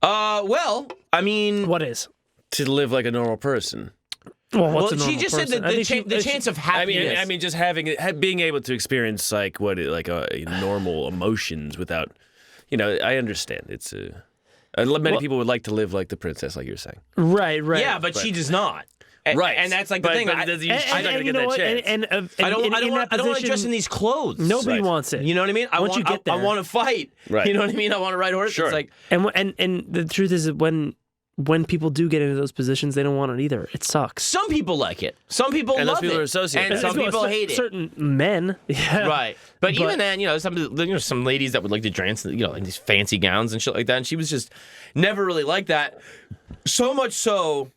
Well, I mean, What is? To live like a normal person. Well, what's a she normal just person? said I think the chance of happiness. I mean, just being able to experience normal emotions without, I understand. It's many people would like to live like the princess, like you're saying. Right. yeah, but she does not. Right, and that's like the thing. She's not gonna get that chance. I don't want to dress in these clothes. Nobody wants it. You know what I mean? Once you get there. I want to fight. Right. You know what I mean? I want to ride horses. Sure. It's like, And the truth is that when people do get into those positions, they don't want it either. It sucks. some people like it. Some people And those love people it. are sociopaths. And some people hate it. Certain men, yeah. Right. But even then, some ladies that would like to dance, in these fancy gowns and shit like that. And she was just never really like that. So much so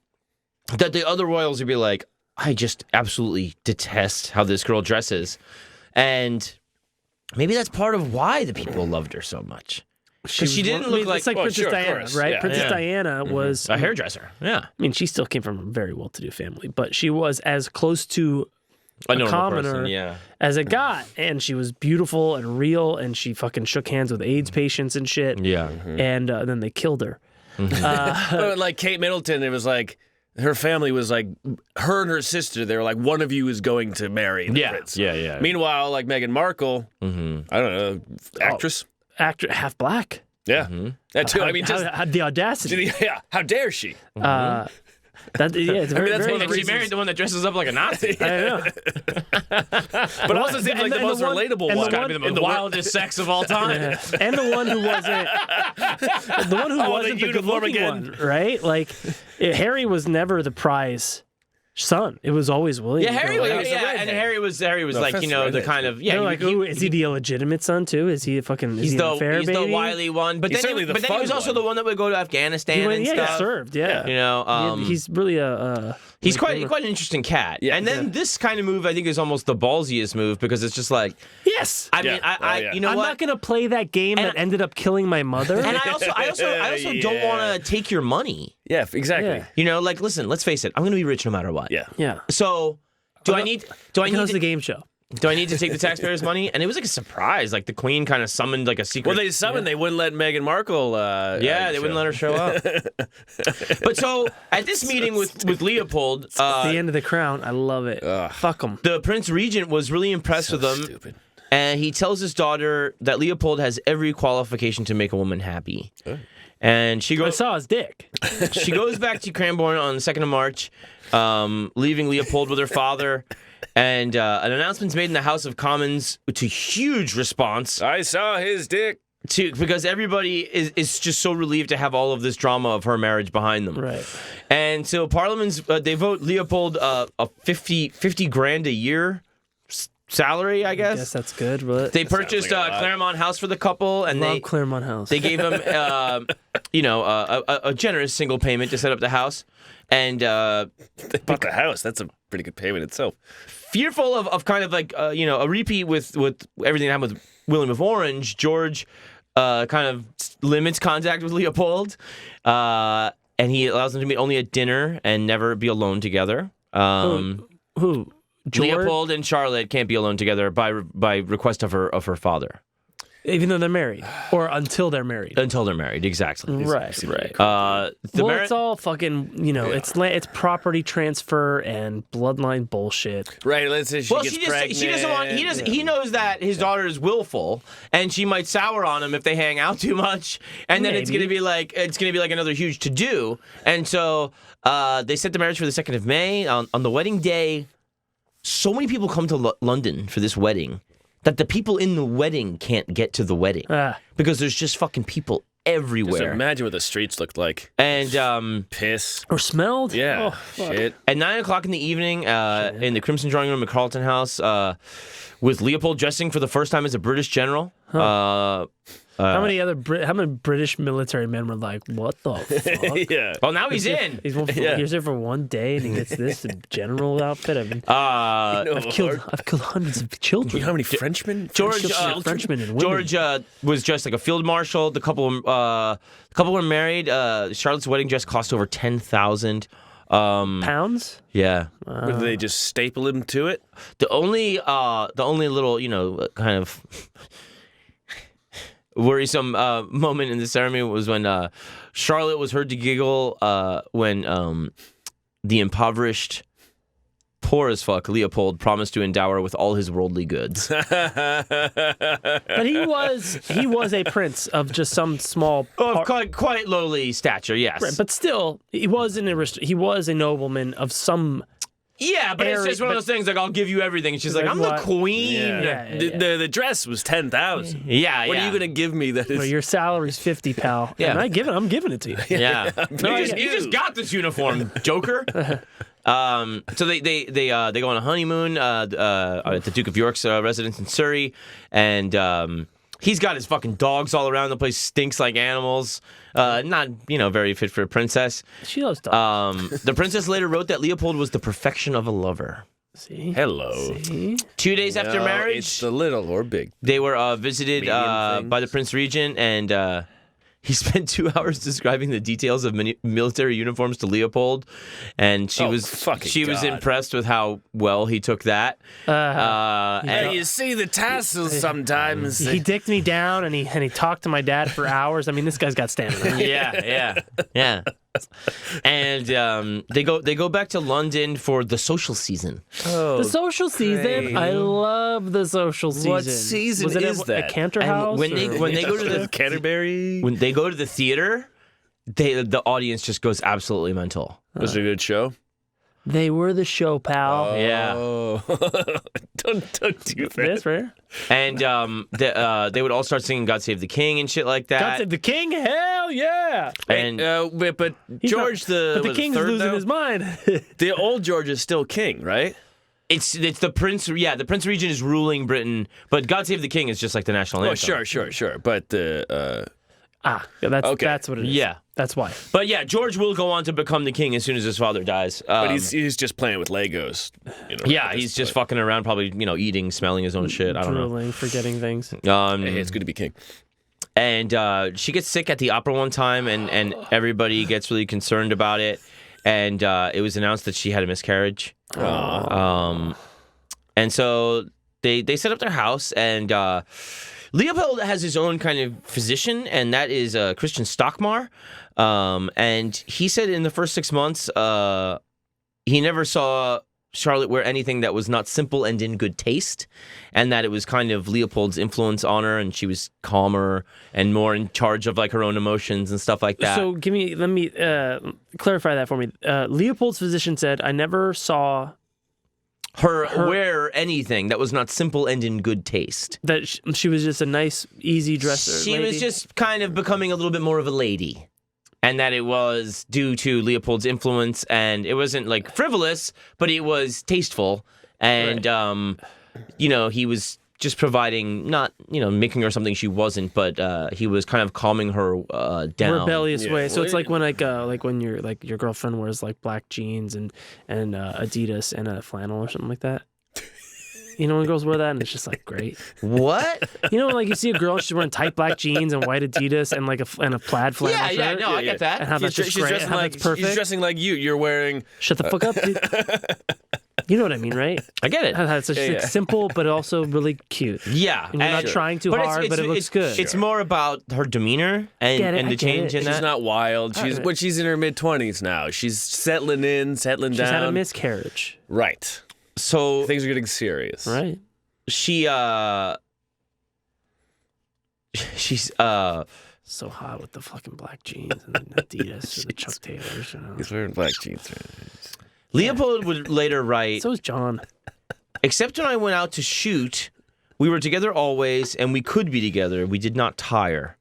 that the other royals would be like, I just absolutely detest how this girl dresses. And maybe that's part of why the people loved her so much. Because she didn't look like... It's like Princess Diana, right? Yeah. Princess Diana was... a hairdresser. Yeah. I mean, she still came from a very well-to-do family, but she was as close to a normal commoner person, yeah. as it got. And she was beautiful and real, and she fucking shook hands with AIDS patients and shit. Yeah. And then they killed her. But like Kate Middleton, it was like her family was like her and her sister. They were like, one of you is going to marry the prince. Yeah. Meanwhile, like Meghan Markle, I don't know, actress. Actor, half black. Yeah, that too. I mean, just had the audacity. yeah. How dare she? It's very, that's very one of the She married the one that dresses up like a Nazi. I know. But also seems like the most relatable one. It's got to be the most wildest sex of all time. And the one who wasn't the good looking one, right? Like Harry was never the prize son. It was always William. Yeah, Harry was, and Harry was like, the kind of, They're like, is he the illegitimate son too? Is he a fucking? He's fair the wily one, but He's then certainly the he was fun also one. the one that would go to Afghanistan and He stuff. served. Yeah. He's He's really a. quite an interesting cat. Yeah. And then this kind of move, I think, is almost the ballsiest move because it's just like, Yes. I mean, Yeah. you know I'm what? not gonna play that game that ended up killing my mother. And I also don't want to take your money. Yeah, exactly. Yeah. Like, listen, let's face it. I'm going to be rich no matter what. Yeah. Yeah. So, do I need It was the game show. Do I need to take the taxpayers' money? And it was like a surprise. Like the Queen kind of summoned like a secret. Well, they summoned. They wouldn't let Meghan Markle. They wouldn't let her show up. But so at this meeting with Leopold, The end of the crown. I love it. Fuck them. the Prince Regent was really impressed with him, Stupid. and he tells his daughter that Leopold has every qualification to make a woman happy. And she I goes. saw his dick. She goes back to Cranbourne on the 2nd of March, leaving Leopold with her father. And an announcement's made in the House of Commons to huge response. I saw his dick. because everybody is just so relieved to have all of this drama of her marriage behind them. Right. And so Parliament's they vote Leopold a 50 grand a year salary, I guess. I guess that's good, but They purchased like a lot. Claremont House for the couple, and love Claremont House. they gave him a generous single payment to set up the house. And They bought the house. That's a pretty good payment itself. fearful of kind of like a repeat with everything that happened with William of Orange, George kind of limits contact with Leopold, and he allows them to meet only at dinner and never be alone together. Who? George? Leopold and Charlotte can't be alone together by request of her father. Even though they're married, or until they're married. Until they're married, exactly. Right. It's all fucking, it's property transfer and bloodline bullshit. Right. Let's say she gets pregnant. She doesn't want. He knows that his daughter is willful, and she might sour on him if they hang out too much, and then it's gonna be like another huge to do. And so they set the marriage for the 2nd of May on the wedding day. So many people come to London for this wedding that the people in the wedding can't get to the wedding because there's just fucking people everywhere. Just imagine what the streets looked like. And piss. Or smelled? Yeah. Oh, shit. at 9 o'clock in the evening, in the Crimson Drawing Room at Carlton House, with Leopold dressing for the first time as a British general. How many British military men were like, what the fuck? Yeah. Well, now he's in. He's here for one day and he gets this general outfit. I mean, I've killed hundreds of children. You know how many Frenchmen? Frenchmen and women. George was dressed like a field marshal. The couple were married. Charlotte's wedding dress cost over 10,000 pounds. Yeah. Did they just staple him to it? The only little kind of worrisome moment in the ceremony was when Charlotte was heard to giggle when the impoverished, poor as fuck Leopold promised to endow her with all his worldly goods. But he was a prince of just some small Of quite lowly stature, yes. Right, but still, he was a nobleman of some. Yeah, but it's just one of those things like, I'll give you everything. And she's like, I'm the queen. Yeah. The dress was 10,000. Yeah, What are you gonna give me that is? Well, your salary's 50, pal. Yeah. And I'm giving it to you. Yeah. You just got this uniform, Joker. So they go on a honeymoon at the Duke of York's residence in Surrey, and he's got his fucking dogs all around the place, stinks like animals. Not very fit for a princess. She loves dogs. The princess later wrote that Leopold was the perfection of a lover. See? Hello. See? 2 days after marriage, It's the little or big. they were visited by the Prince Regent, and he spent 2 hours describing the details of military uniforms to Leopold, and she was impressed with how well he took that. And you see the tassels sometimes. He dicked me down and he talked to my dad for hours. I mean, this guy's got stamina. Yeah. And they go back to London for the social season. The social season. I love the social season. What season was it is that? A Cantor And House? when they go to the Canterbury. when they go to the theater, the audience just goes absolutely mental. Was it a good show? They were the show, pal. Yeah. Oh. don't do that. That's rare. And they would all start singing "God Save the King" and shit like that. God Save the King? Hell yeah! And But George But the king's third, losing though? his mind. The old George is still king, right? it's the Prince. Yeah, the Prince Regent is ruling Britain, but "God Save the King" is just like the national anthem. Oh, sure. But That's what it is. Yeah. That's why. But yeah, George will go on to become the king as soon as his father dies. but he's just playing with Legos. Yeah, he's just fucking around, probably eating, smelling his own shit. I don't know. Drooling, forgetting things. Hey, it's good to be king. And she gets sick at the opera one time, and everybody gets really concerned about it. And it was announced that she had a miscarriage. And so they set up their house, and Leopold has his own kind of physician, and that is Christian Stockmar. And he said in the first 6 months, he never saw Charlotte wear anything that was not simple and in good taste, and that it was kind of Leopold's influence on her, and she was calmer and more in charge of like her own emotions and stuff like that. So let me clarify that for me. Leopold's physician said, I never saw her wear anything that was not simple and in good taste. That she was just a nice, easy dresser. She was just kind of becoming a little bit more of a lady. And that it was due to Leopold's influence, and it wasn't like frivolous, but it was tasteful. And, he was just providing, not, making her something she wasn't, but he was kind of calming her down. Rebellious way. So it's like when your girlfriend wears like black jeans and Adidas and a flannel or something like that. When girls wear that and it's just like great. What? Like you see a girl, she's wearing tight black jeans and white Adidas and like a plaid flannel shirt. Yeah, no, I get that. And how that's just great. And how that's perfect. She's dressing like you. You're wearing. Shut the fuck up, dude. You know what I mean, right? I get it. It's such simple, but also really cute. Yeah. And you're not trying too hard, but it looks good. It's more about her demeanor and the change in that. She's not wild. She's in her mid-20s now. She's settling down. She's had a miscarriage. Right. So things are getting serious. Right. She's so hot with the fucking black jeans and the Adidas or the Chuck Taylors. He's wearing black jeans. Leopold would later write. So is John. Except when I went out to shoot, we were together always, and we could be together. We did not tire.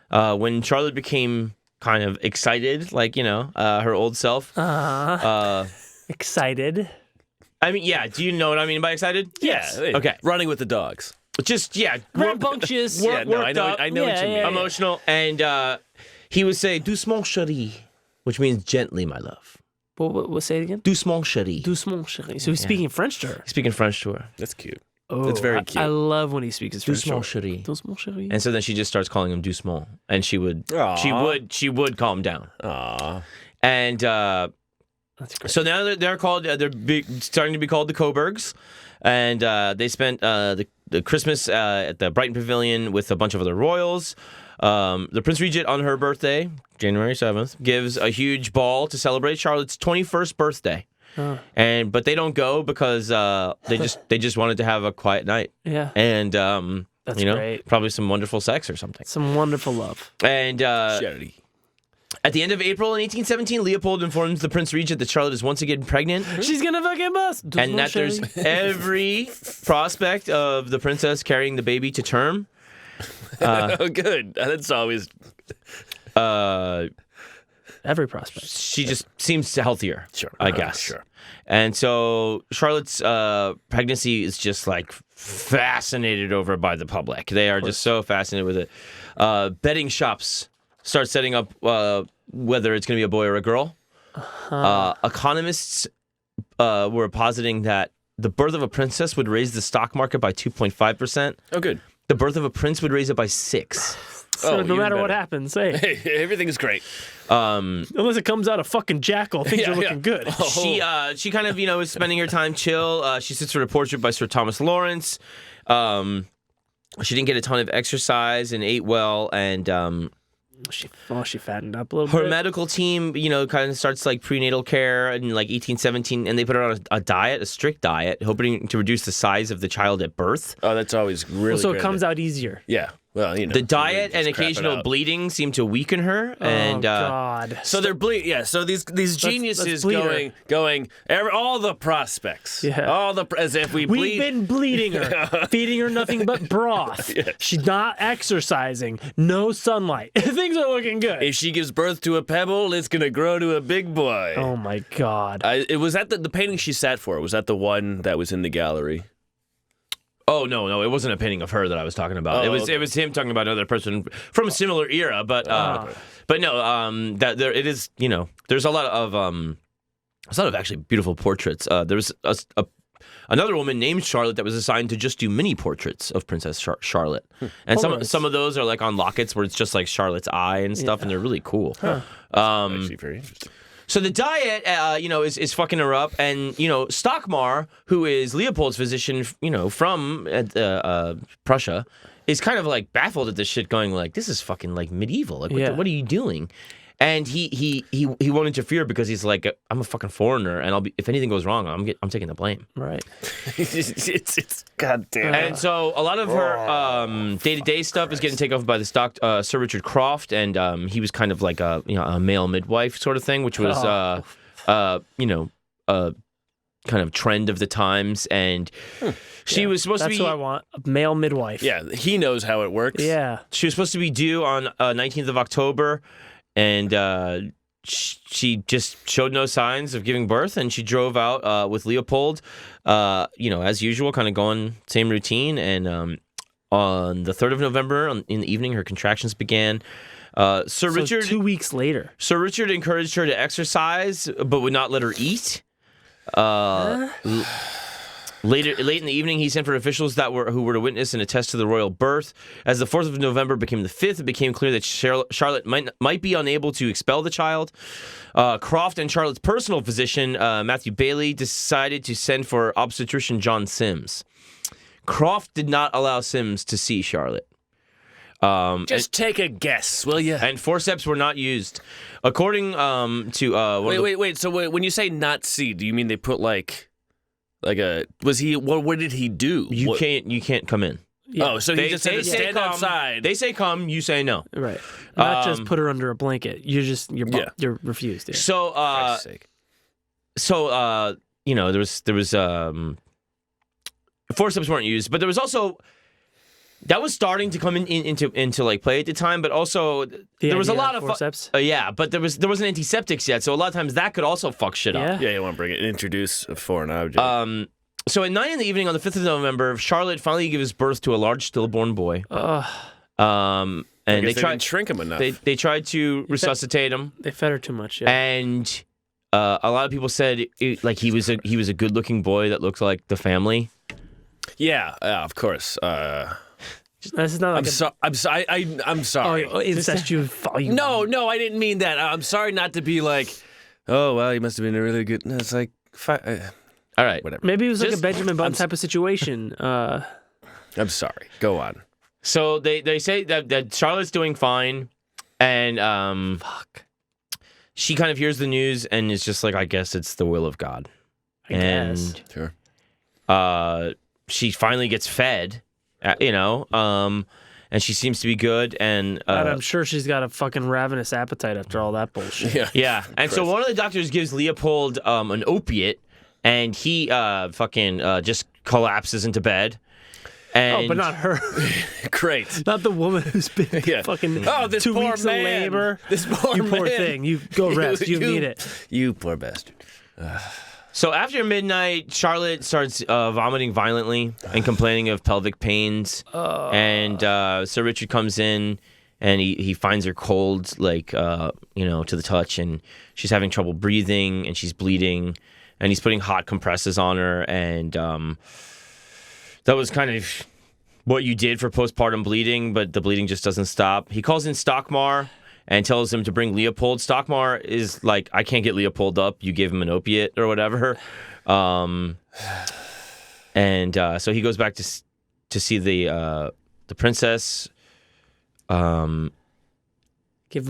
When Charlotte became kind of excited, like her old self. Excited. I mean, yeah. Do you know what I mean by excited? Yes. Yeah. Okay. Running with the dogs. Just rambunctious. I know what you mean. Emotional, and he would say "doucement, chérie," which means gently, my love. What say it again? Doucement, chérie. Doucement, chérie. So he's speaking French to her. He's speaking French to her. That's cute. Oh, that's very cute. I love when he speaks his French. Doucement, chérie. Doucement, chérie. And so then she just starts calling him doucement, and she would calm down. Aww. And that's great. so now they're called. Starting to be called the Coburgs, and they spent the Christmas at the Brighton Pavilion with a bunch of other royals. The Prince Regent on her birthday, January 7th, gives a huge ball to celebrate Charlotte's 21st birthday. But they don't go because they just wanted to have a quiet night. Yeah. And that's great. Probably some wonderful sex or something. Some wonderful love. And Charity. At the end of April in 1817, Leopold informs the Prince Regent that Charlotte is once again pregnant. She's gonna fucking bust. And that there's every prospect of the princess carrying the baby to term. Oh, good. That's always. Every prospect. She just seems healthier, sure. I guess. Sure. And so Charlotte's pregnancy is just like fascinated over by the public. They are just so fascinated with it. Betting shops start setting up whether it's going to be a boy or a girl. Economists were positing that the birth of a princess would raise the stock market by 2.5%. Oh, good. The birth of a prince would raise it by 6%. So no matter what happens, hey, everything is great. Unless it comes out a fucking jackal, things are looking good. Oh. She kind of is spending her time chill. She sits for a portrait by Sir Thomas Lawrence. She didn't get a ton of exercise and ate well, and she fattened up a little her bit. medical team, kind of starts like prenatal care in like 1817, and they put her on a strict diet, hoping to reduce the size of the child at birth. Oh, that's always really so good. it comes out easier. Yeah. Well, the diet and occasional bleeding seem to weaken her. And, God. So they're bleeding. Yeah. So these geniuses going all the prospects. Yeah. As if we've been bleeding her, feeding her nothing but broth. Yeah. She's not exercising. No sunlight. Things are looking good. If she gives birth to a pebble, it's gonna grow to a big boy. Oh my God. It was that the painting she sat for. Was that the one that was in the gallery? Oh no, it wasn't a painting of her that I was talking about. It was him talking about another person from a similar era, but no, that there it is. There's a lot of actually beautiful portraits. There was another woman named Charlotte that was assigned to just do mini portraits of Princess Charlotte, and some of those are like on lockets where it's just like Charlotte's eye and stuff, and they're really cool. Actually, very interesting. So the diet, is fucking her up, and Stockmar, who is Leopold's physician, from Prussia, is kind of like baffled at this shit, going like, "This is fucking like medieval. Like, what are you doing?" And he won't interfere because he's like, "I'm a fucking foreigner, and if anything goes wrong, I'm taking the blame." Right. it's goddamn. And so a lot of her day-to-day stuff is getting taken over by the Sir Richard Croft, and he was kind of like a male midwife sort of thing, which was kind of trend of the times, and she was supposed to be. That's what I want. A male midwife. Yeah, he knows how it works. Yeah. She was supposed to be due on 19th of October, and she just showed no signs of giving birth, and she drove out with Leopold, as usual, kind of going same routine. And on the 3rd of November, in the evening, her contractions began. Richard, 2 weeks later. Sir Richard encouraged her to exercise, but would not let her eat. Late in the evening, he sent for officials who were to witness and attest to the royal birth. As the 4th of November became the 5th, it became clear that Charlotte might be unable to expel the child. Croft and Charlotte's personal physician, Matthew Bailey, decided to send for obstetrician John Sims. Croft did not allow Sims to see Charlotte. Just take a guess, will you? And forceps were not used. According to... Wait. So when you say not see, do you mean they put like a... Was he... What did he do? You can't come in. Yeah. Oh, so he just said to stand outside. They say come, you say no. Right. Not just put her under a blanket. You're refused. Yeah. So Christ's sake. there was forceps weren't used, but there was also that was starting to come into like play at the time, but also there was a lot of forceps. But there wasn't antiseptics yet, so a lot of times that could also fuck shit up. Yeah, you want to introduce a foreign object. So at 9 in the evening on the 5th of November, Charlotte finally gives birth to a large stillborn boy. And they tried to shrink him enough. They tried to resuscitate him. They fed her too much. Yeah. And a lot of people said he was a good-looking boy that looked like the family. Yeah, of course. This is not like I'm sorry. Oh, incestuous volume. No, I didn't mean that. I'm sorry not to be like, oh, well, he must have been a really good... No, it's like... All right. Whatever. Maybe it was like a Benjamin Button type of situation. I'm sorry. Go on. So they say that Charlotte's doing fine, and she kind of hears the news and is just like, I guess it's the will of God. I guess. Sure. She finally gets fed, and she seems to be good. And I'm sure she's got a fucking ravenous appetite after all that bullshit. Yeah. And so one of the doctors gives Leopold an opiate, and he just collapses into bed. And but not her. Great. Not the woman who's been fucking this 2 poor weeks man. of labor. This poor you man. poor thing. You go rest. You need it. You poor bastard. So after midnight, Charlotte starts vomiting violently and complaining of pelvic pains. And Sir Richard comes in, and he finds her cold, to the touch, and she's having trouble breathing, and she's bleeding, and he's putting hot compresses on her, and that was kind of what you did for postpartum bleeding, but the bleeding just doesn't stop. He calls in Stockmar and tells him to bring Leopold. Stockmar is like, I can't get Leopold up. You gave him an opiate or whatever. So he goes back to see the princess. Give him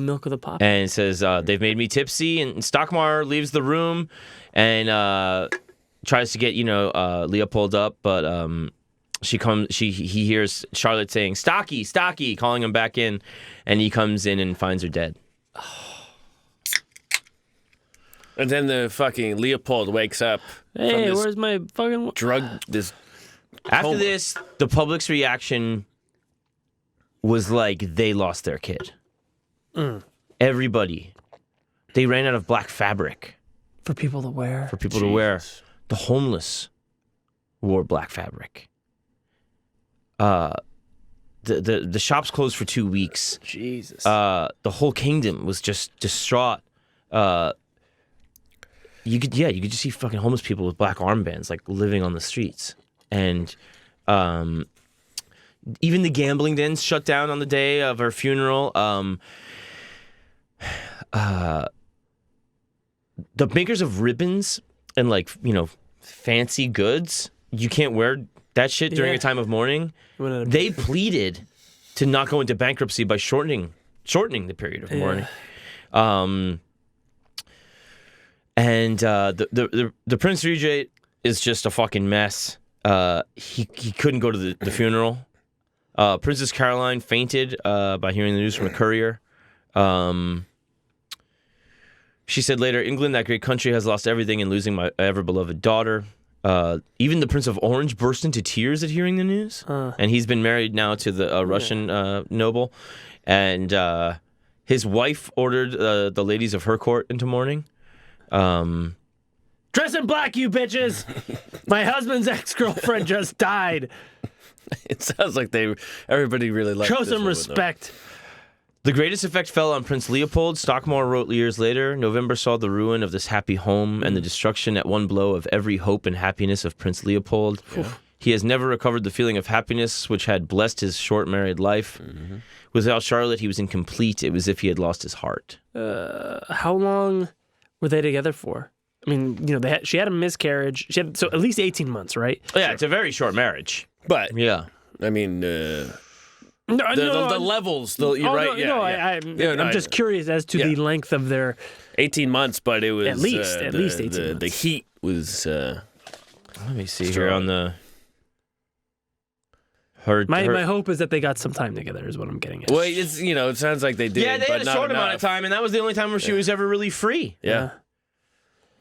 milk with a pop. And says, they've made me tipsy. And Stockmar leaves the room and tries to get, Leopold up. But he hears Charlotte saying, Stocky, Stocky, calling him back in. And he comes in and finds her dead. And then the fucking Leopold wakes up. Hey, where's my fucking After this, the public's reaction was like they lost their kid. Everybody. They ran out of black fabric. For people to wear. To wear. The homeless wore black fabric. The shops closed for 2 weeks. Jesus. The whole kingdom was just distraught. You could just see fucking homeless people with black armbands like living on the streets. And even the gambling dens shut down on the day of her funeral. The makers of ribbons and fancy goods, you can't wear that shit during a time of mourning. They pleaded to not go into bankruptcy by shortening the period of mourning. And the Prince Regent is just a fucking mess. He couldn't go to the funeral. Princess Caroline fainted by hearing the news from a courier. She said later, England, that great country, has lost everything in losing my ever-beloved daughter. Even the Prince of Orange burst into tears at hearing the news. And he's been married now to the Russian noble. And his wife ordered the ladies of her court into mourning. Dress in black, you bitches! My husband's ex-girlfriend just died. It sounds like everybody really liked Show this some one, respect. The greatest effect fell on Prince Leopold. Stockmore wrote years later, November saw the ruin of this happy home and the destruction at one blow of every hope and happiness of Prince Leopold. Yeah. He has never recovered the feeling of happiness which had blessed his short married life. Mm-hmm. Without Charlotte, he was incomplete. It was as if he had lost his heart. How long were they together for? I mean, she had a miscarriage. So at least 18 months, right? Oh, yeah, it's a very short marriage. But, yeah. I mean, the levels, you're right. I'm just curious as to the length of their 18 months, but it was at least 18 months. The heat was. Let me see strong. Here on the. My hope is that they got some time together. Is what I'm getting at. Well, it's it sounds like they did. Yeah, they had a short amount of time, and that was the only time where she was ever really free. Yeah.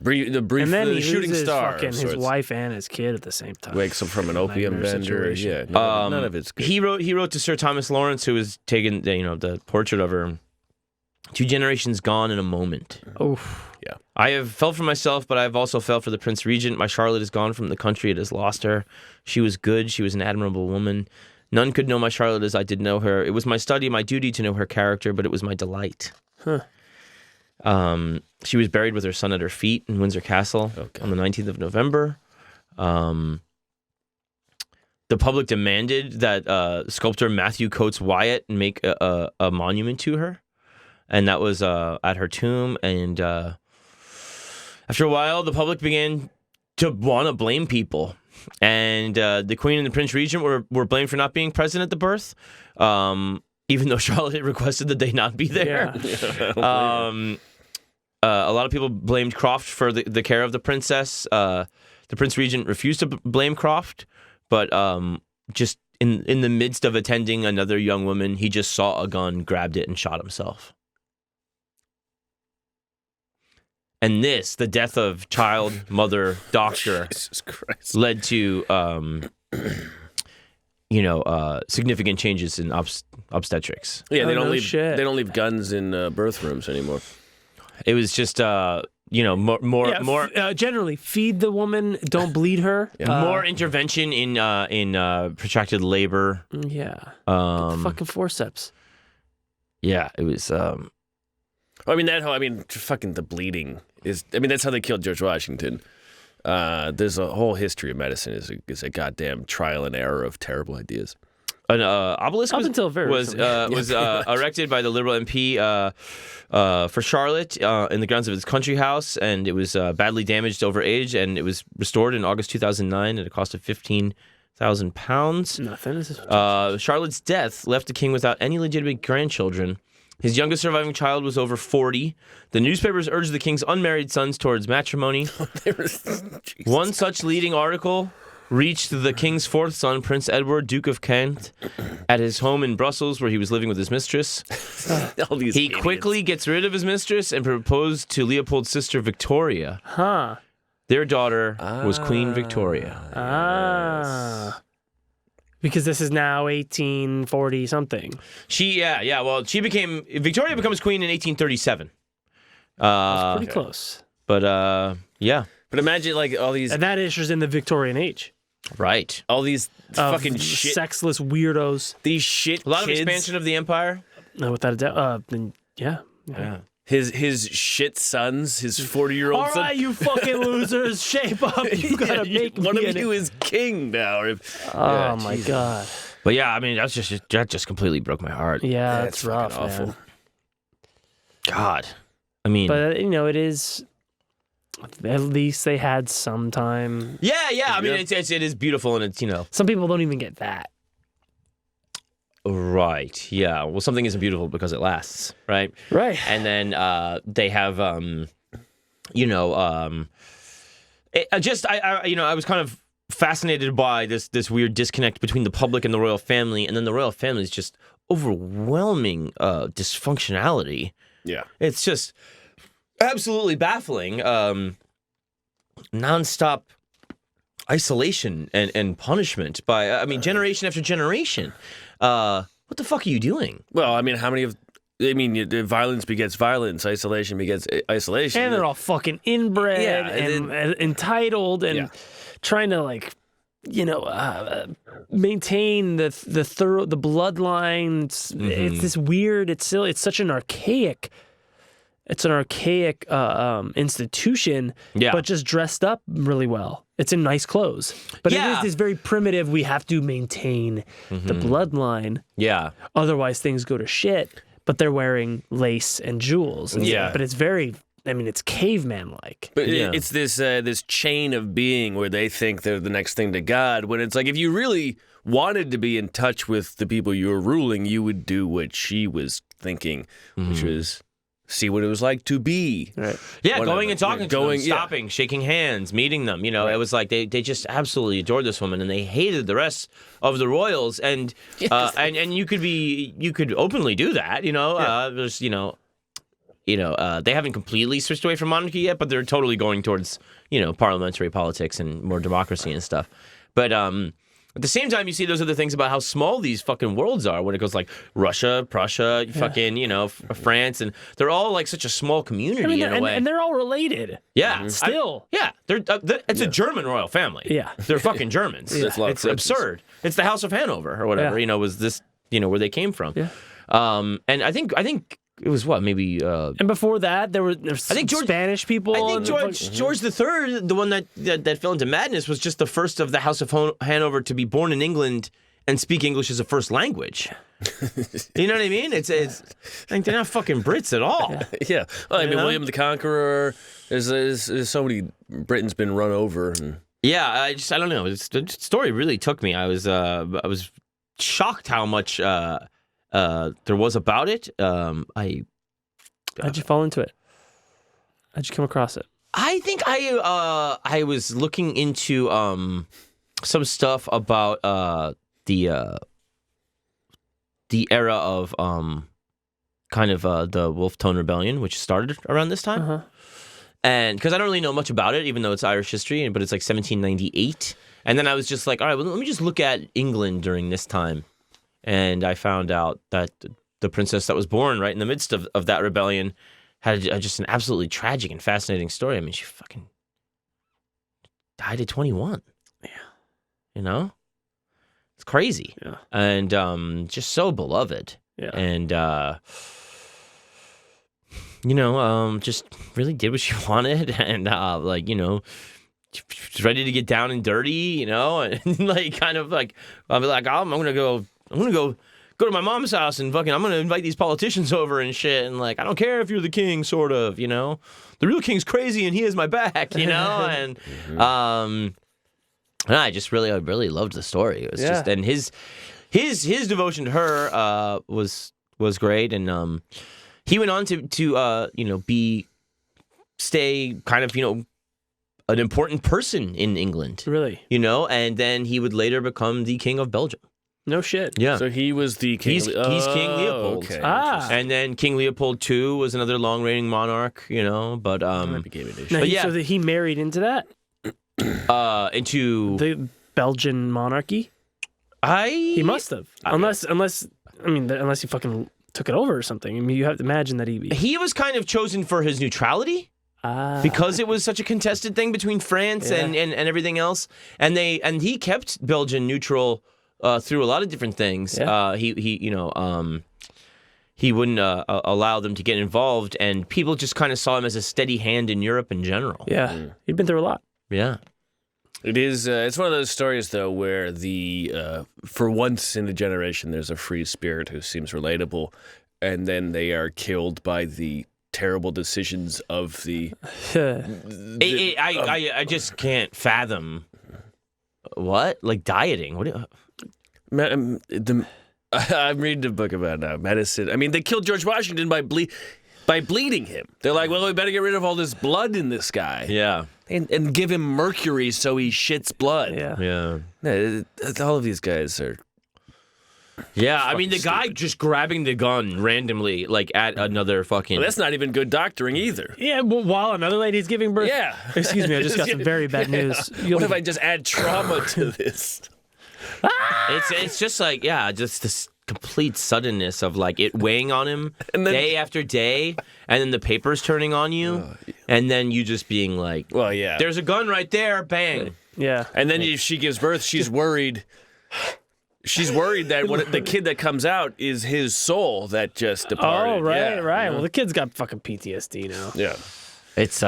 The brief, and then the he shooting loses star, fucking his wife and his kid at the same time. Wakes up from an opium bender. Yeah, none of it's good. He wrote to Sir Thomas Lawrence, who was taking the portrait of her. 2 generations gone in a moment. Oof. Yeah. I have felt for myself, but I have also felt for the Prince Regent. My Charlotte is gone from the country; it has lost her. She was good. She was an admirable woman. None could know my Charlotte as I did know her. It was my study, my duty to know her character, but it was my delight. Huh. She was buried with her son at her feet in Windsor Castle on the 19th of November. The public demanded that sculptor Matthew Coates Wyatt make a monument to her, and that was at her tomb. And after a while, the public began to want to blame people. And the Queen and the Prince Regent were blamed for not being present at the birth, even though Charlotte had requested that they not be there. Yeah. A lot of people blamed Croft for the care of the princess. The Prince Regent refused to blame Croft, but just in the midst of attending another young woman, he just saw a gun, grabbed it, and shot himself. And this, the death of child, mother, doctor, Jesus Christ, led to significant changes in obstetrics. Yeah, they don't leave guns in birth rooms anymore. It was just more generally feed the woman, don't bleed her. More intervention in protracted labor. Yeah, get the fucking forceps. Yeah, it was. Fucking the bleeding is. I mean, that's how they killed George Washington. There's a whole history of medicine is a goddamn trial and error of terrible ideas. An obelisk was erected by the Liberal MP for Charlotte in the grounds of his country house, and it was badly damaged over age, and it was restored in August 2009 at a cost of £15,000. Nothing. Charlotte's death left the king without any legitimate grandchildren. His youngest surviving child was over 40. The newspapers urged the king's unmarried sons towards matrimony. One such leading article reached the king's 4th son, Prince Edward, Duke of Kent, at his home in Brussels, where he was living with his mistress. He quickly gets rid of his mistress and proposed to Leopold's sister, Victoria. Huh. Their daughter was Queen Victoria. Because this is now 1840 something. Victoria becomes queen in 1837. That's pretty close. But yeah. But imagine all these, and that ushers in the Victorian age. Right. All these fucking sexless weirdos. These shit. A lot kids. of expansion of the empire. No, without a doubt. Then yeah. His shit sons, his 40-year-old son. All right, you fucking losers, shape up. You gotta make one of you is king now. Oh my god. But yeah, I mean that just completely broke my heart. Yeah, that's rough, awful. Man. God, I mean, but it is. At least they had some time. Yeah. I mean, it is beautiful, and it's Some people don't even get that. Right. Yeah. Well, something isn't beautiful because it lasts. Right. Right. And then they have, I was kind of fascinated by this weird disconnect between the public and the royal family, and then the royal family's just overwhelming dysfunctionality. Yeah. It's just. absolutely baffling. Nonstop isolation and punishment by, generation after generation. What the fuck are you doing? Well, I mean, violence begets violence, isolation begets isolation. And they're all fucking inbred and entitled and trying to maintain the bloodline. It's this weird. It's silly. It's such an archaic. It's an archaic institution, but just dressed up really well. It's in nice clothes, but it is this very primitive. We have to maintain the bloodline. Yeah. Otherwise, things go to shit. But they're wearing lace and jewels. But it's very. It's caveman-like. But it's this chain of being where they think they're the next thing to God, when it's like, if you really wanted to be in touch with the people you were ruling, you would do what she was thinking, which was see what it was like to be. Right. Yeah, going and talking to them, stopping, shaking hands, meeting them. It was like they just absolutely adored this woman, and they hated the rest of the royals. And and you could openly do that. There's they haven't completely switched away from monarchy yet, but they're totally going towards parliamentary politics and more democracy and stuff. But at the same time, you see those other things about how small these fucking worlds are when it goes like Russia, Prussia, fucking, France, and they're all like such a small community in a way. And they're all related. Yeah. Still. It's a German royal family. Yeah. They're fucking Germans. It's absurd. It's the House of Hanover or whatever, was this, where they came from. Yeah. And I think it was maybe. And before that, there were Spanish people. I think George III, the one that fell into madness, was just the first of the House of Hanover to be born in England and speak English as a first language. You know what I mean? It's like they're not fucking Brits at all. Yeah. Well, William the Conqueror. There's so many Britain's been run over. And... Yeah, I don't know. The story really took me. I was shocked how much. There was about it. How'd you fall into it? How'd you come across it? I think I was looking into some stuff about the era of kind of the Wolf Tone Rebellion, which started around this time. And because I don't really know much about it, even though it's Irish history, but it's like 1798. And then I was just like, all right, well, let me just look at England during this time. And I found out that the princess that was born right in the midst of that rebellion had just an absolutely tragic and fascinating story. I mean, she fucking died at 21. Yeah. It's crazy. Yeah. And just so beloved. Yeah. And, just really did what she wanted. And, she's ready to get down and dirty, and like kind of like, I'll be like, I'm going to go to my mom's house and fucking, I'm going to invite these politicians over and shit. And like, I don't care if you're the king, sort of, the real king's crazy and he has my back, and, and I just really loved the story. It was just, and his devotion to her, was great. And, he went on to stay kind of, an important person in England. Really? And then he would later become the king of Belgium. No shit. Yeah. So he was the king. He's King Leopold. Okay. And then King Leopold II was another long-reigning monarch, but Now, but so that he married into that? Into the Belgian monarchy? He must have. Unless he fucking took it over or something. I mean, you have to imagine that he was kind of chosen for his neutrality. Because it was such a contested thing between France and everything else, and he kept Belgium neutral through a lot of different things. Yeah. He wouldn't allow them to get involved, and people just kind of saw him as a steady hand in Europe in general. Yeah, he'd been through a lot. Yeah. It is. It's one of those stories, though, where for once in a generation, there's a free spirit who seems relatable, and then they are killed by the terrible decisions of the. I just can't fathom what, like dieting. What? I'm reading a book about medicine. I mean, they killed George Washington by bleeding him. They're like, well, we better get rid of all this blood in this guy. Yeah. And give him mercury so he shits blood. Yeah. All of these guys are Yeah, I mean, the guy just grabbing the gun randomly, like, at another fucking... Well, that's not even good doctoring either. Yeah, well, while another lady's giving birth. Yeah. Excuse me, I just got some very bad news. What if I just add trauma to this? It's just like, yeah, just this complete suddenness of, like, it weighing on him And then- day after day, and then the papers turning on you, and then you just being like, Well, yeah. there's a gun right there, bang. Yeah. And then if she gives birth, she's worried. She's worried that the kid that comes out is his soul that just departed. Oh, right, Yeah, right. you know? Well, the kid's got fucking PTSD now. Yeah. It's,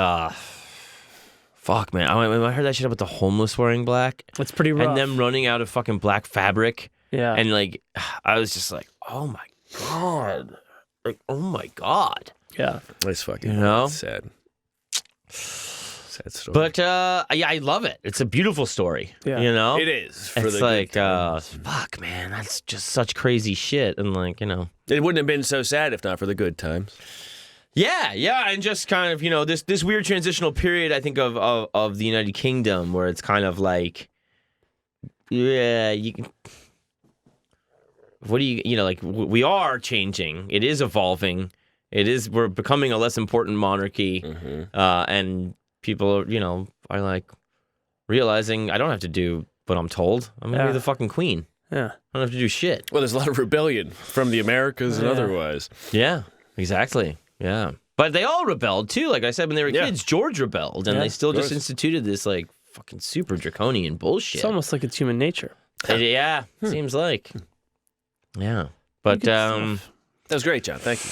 fuck, man. I heard that shit about the homeless wearing black. It's pretty rough. And them running out of fucking black fabric. Yeah. And, like, I was just like, oh, my God. Like, oh, my God. Yeah. It's fucking You know? sad. Sad story. But, yeah, I love it. It's a beautiful story. Yeah. You know? it is. For It's the like, good times. fuck, man, that's just such crazy shit. And, like, you know. It wouldn't have been so sad if not for the good times. Yeah, and just kind of, you know, this weird transitional period, I think, of the United Kingdom, where it's kind of like, yeah, you can... What do you know, like, we are changing. It is evolving. We're becoming a less important monarchy. And people, you know, are like realizing I don't have to do what I'm told. I'm going to be the fucking queen. Yeah. I don't have to do shit. Well, there's a lot of rebellion from the Americas and otherwise. Yeah, exactly. Yeah. But they all rebelled too. Like I said, when they were kids, George rebelled. And they still just instituted this, like, fucking super draconian bullshit. It's almost like it's human nature. Yeah, seems like. Yeah. But, That was great, John. Thank you.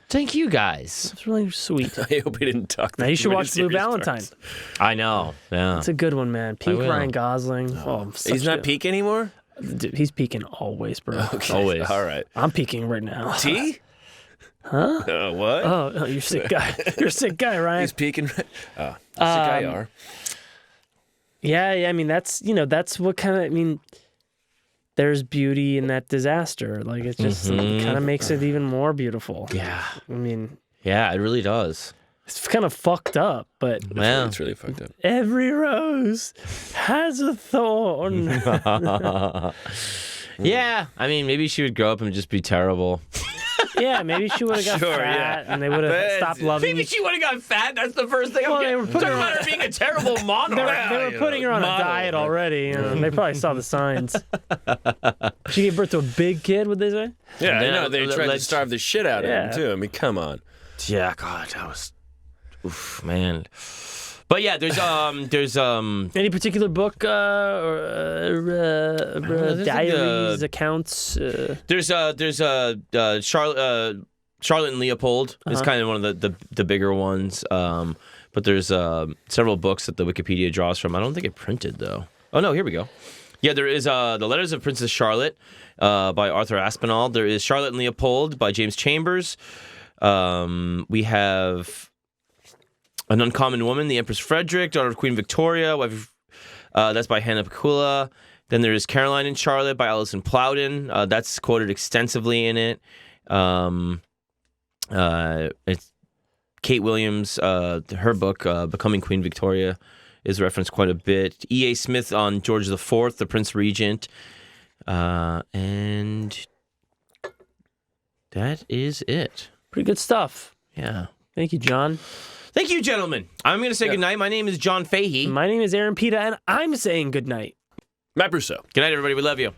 thank you guys. It's really sweet. I hope we didn't talk. Now you should many watch Blue serious Valentine. parts. I know. Yeah. It's a good one, man. Peak will. Ryan Gosling. Oh, He's not peak anymore? Dude, he's peaking always, bro. Okay. Always. All right. I'm peaking right now. T? Huh? What? Oh, you're a sick guy. You're a sick guy, Ryan. He's peaking. Oh, sick guy are. Yeah. I mean, that's what kind of. I mean, there's beauty in that disaster. Like it just kind of makes it even more beautiful. Yeah. I mean, Yeah, it really does. it's kind of fucked up, but Yeah. It's really fucked up. every rose has a thorn. Yeah. I mean, maybe she would grow up and just be terrible. Yeah, maybe she would have got Sure, fat yeah. and they would have stopped loving Maybe each. she would have gotten fat. That's the first thing Well, I'm they were getting. putting Talking her- about her being a terrible monarch. They were putting her on a model. diet already. They probably saw the signs. She gave birth to a big kid, would they say? Yeah, I then know. They tried to let's- starve the shit out of him, Yeah. too. I mean, come on. Yeah, God, that was, oof, man. But yeah, there's Any particular book or there's like diaries, accounts? Charlotte and Leopold is kind of one of the bigger ones. But there's several books that the Wikipedia draws from. I don't think it printed though. Oh no, here we go. Yeah, there is The Letters of Princess Charlotte by Arthur Aspinall. There is Charlotte and Leopold by James Chambers. We have An Uncommon Woman, The Empress Frederick, daughter of Queen Victoria. That's by Hannah Pakula. Then there is Caroline and Charlotte by Alison Plowden. That's quoted extensively in it. It's Kate Williams, her book, Becoming Queen Victoria, is referenced quite a bit. E.A. Smith on George IV, the Prince Regent. And that is it. Pretty good stuff. Yeah. Thank you, John. Thank you, gentlemen. I'm going to say goodnight. My name is John Fahey. My name is Aaron Pita, and I'm saying good night. Matt Brousseau. Good night, everybody. We love you.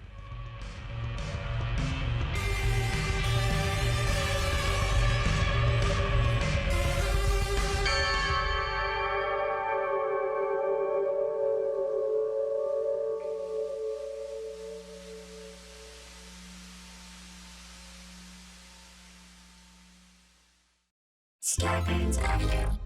Starburns Audio.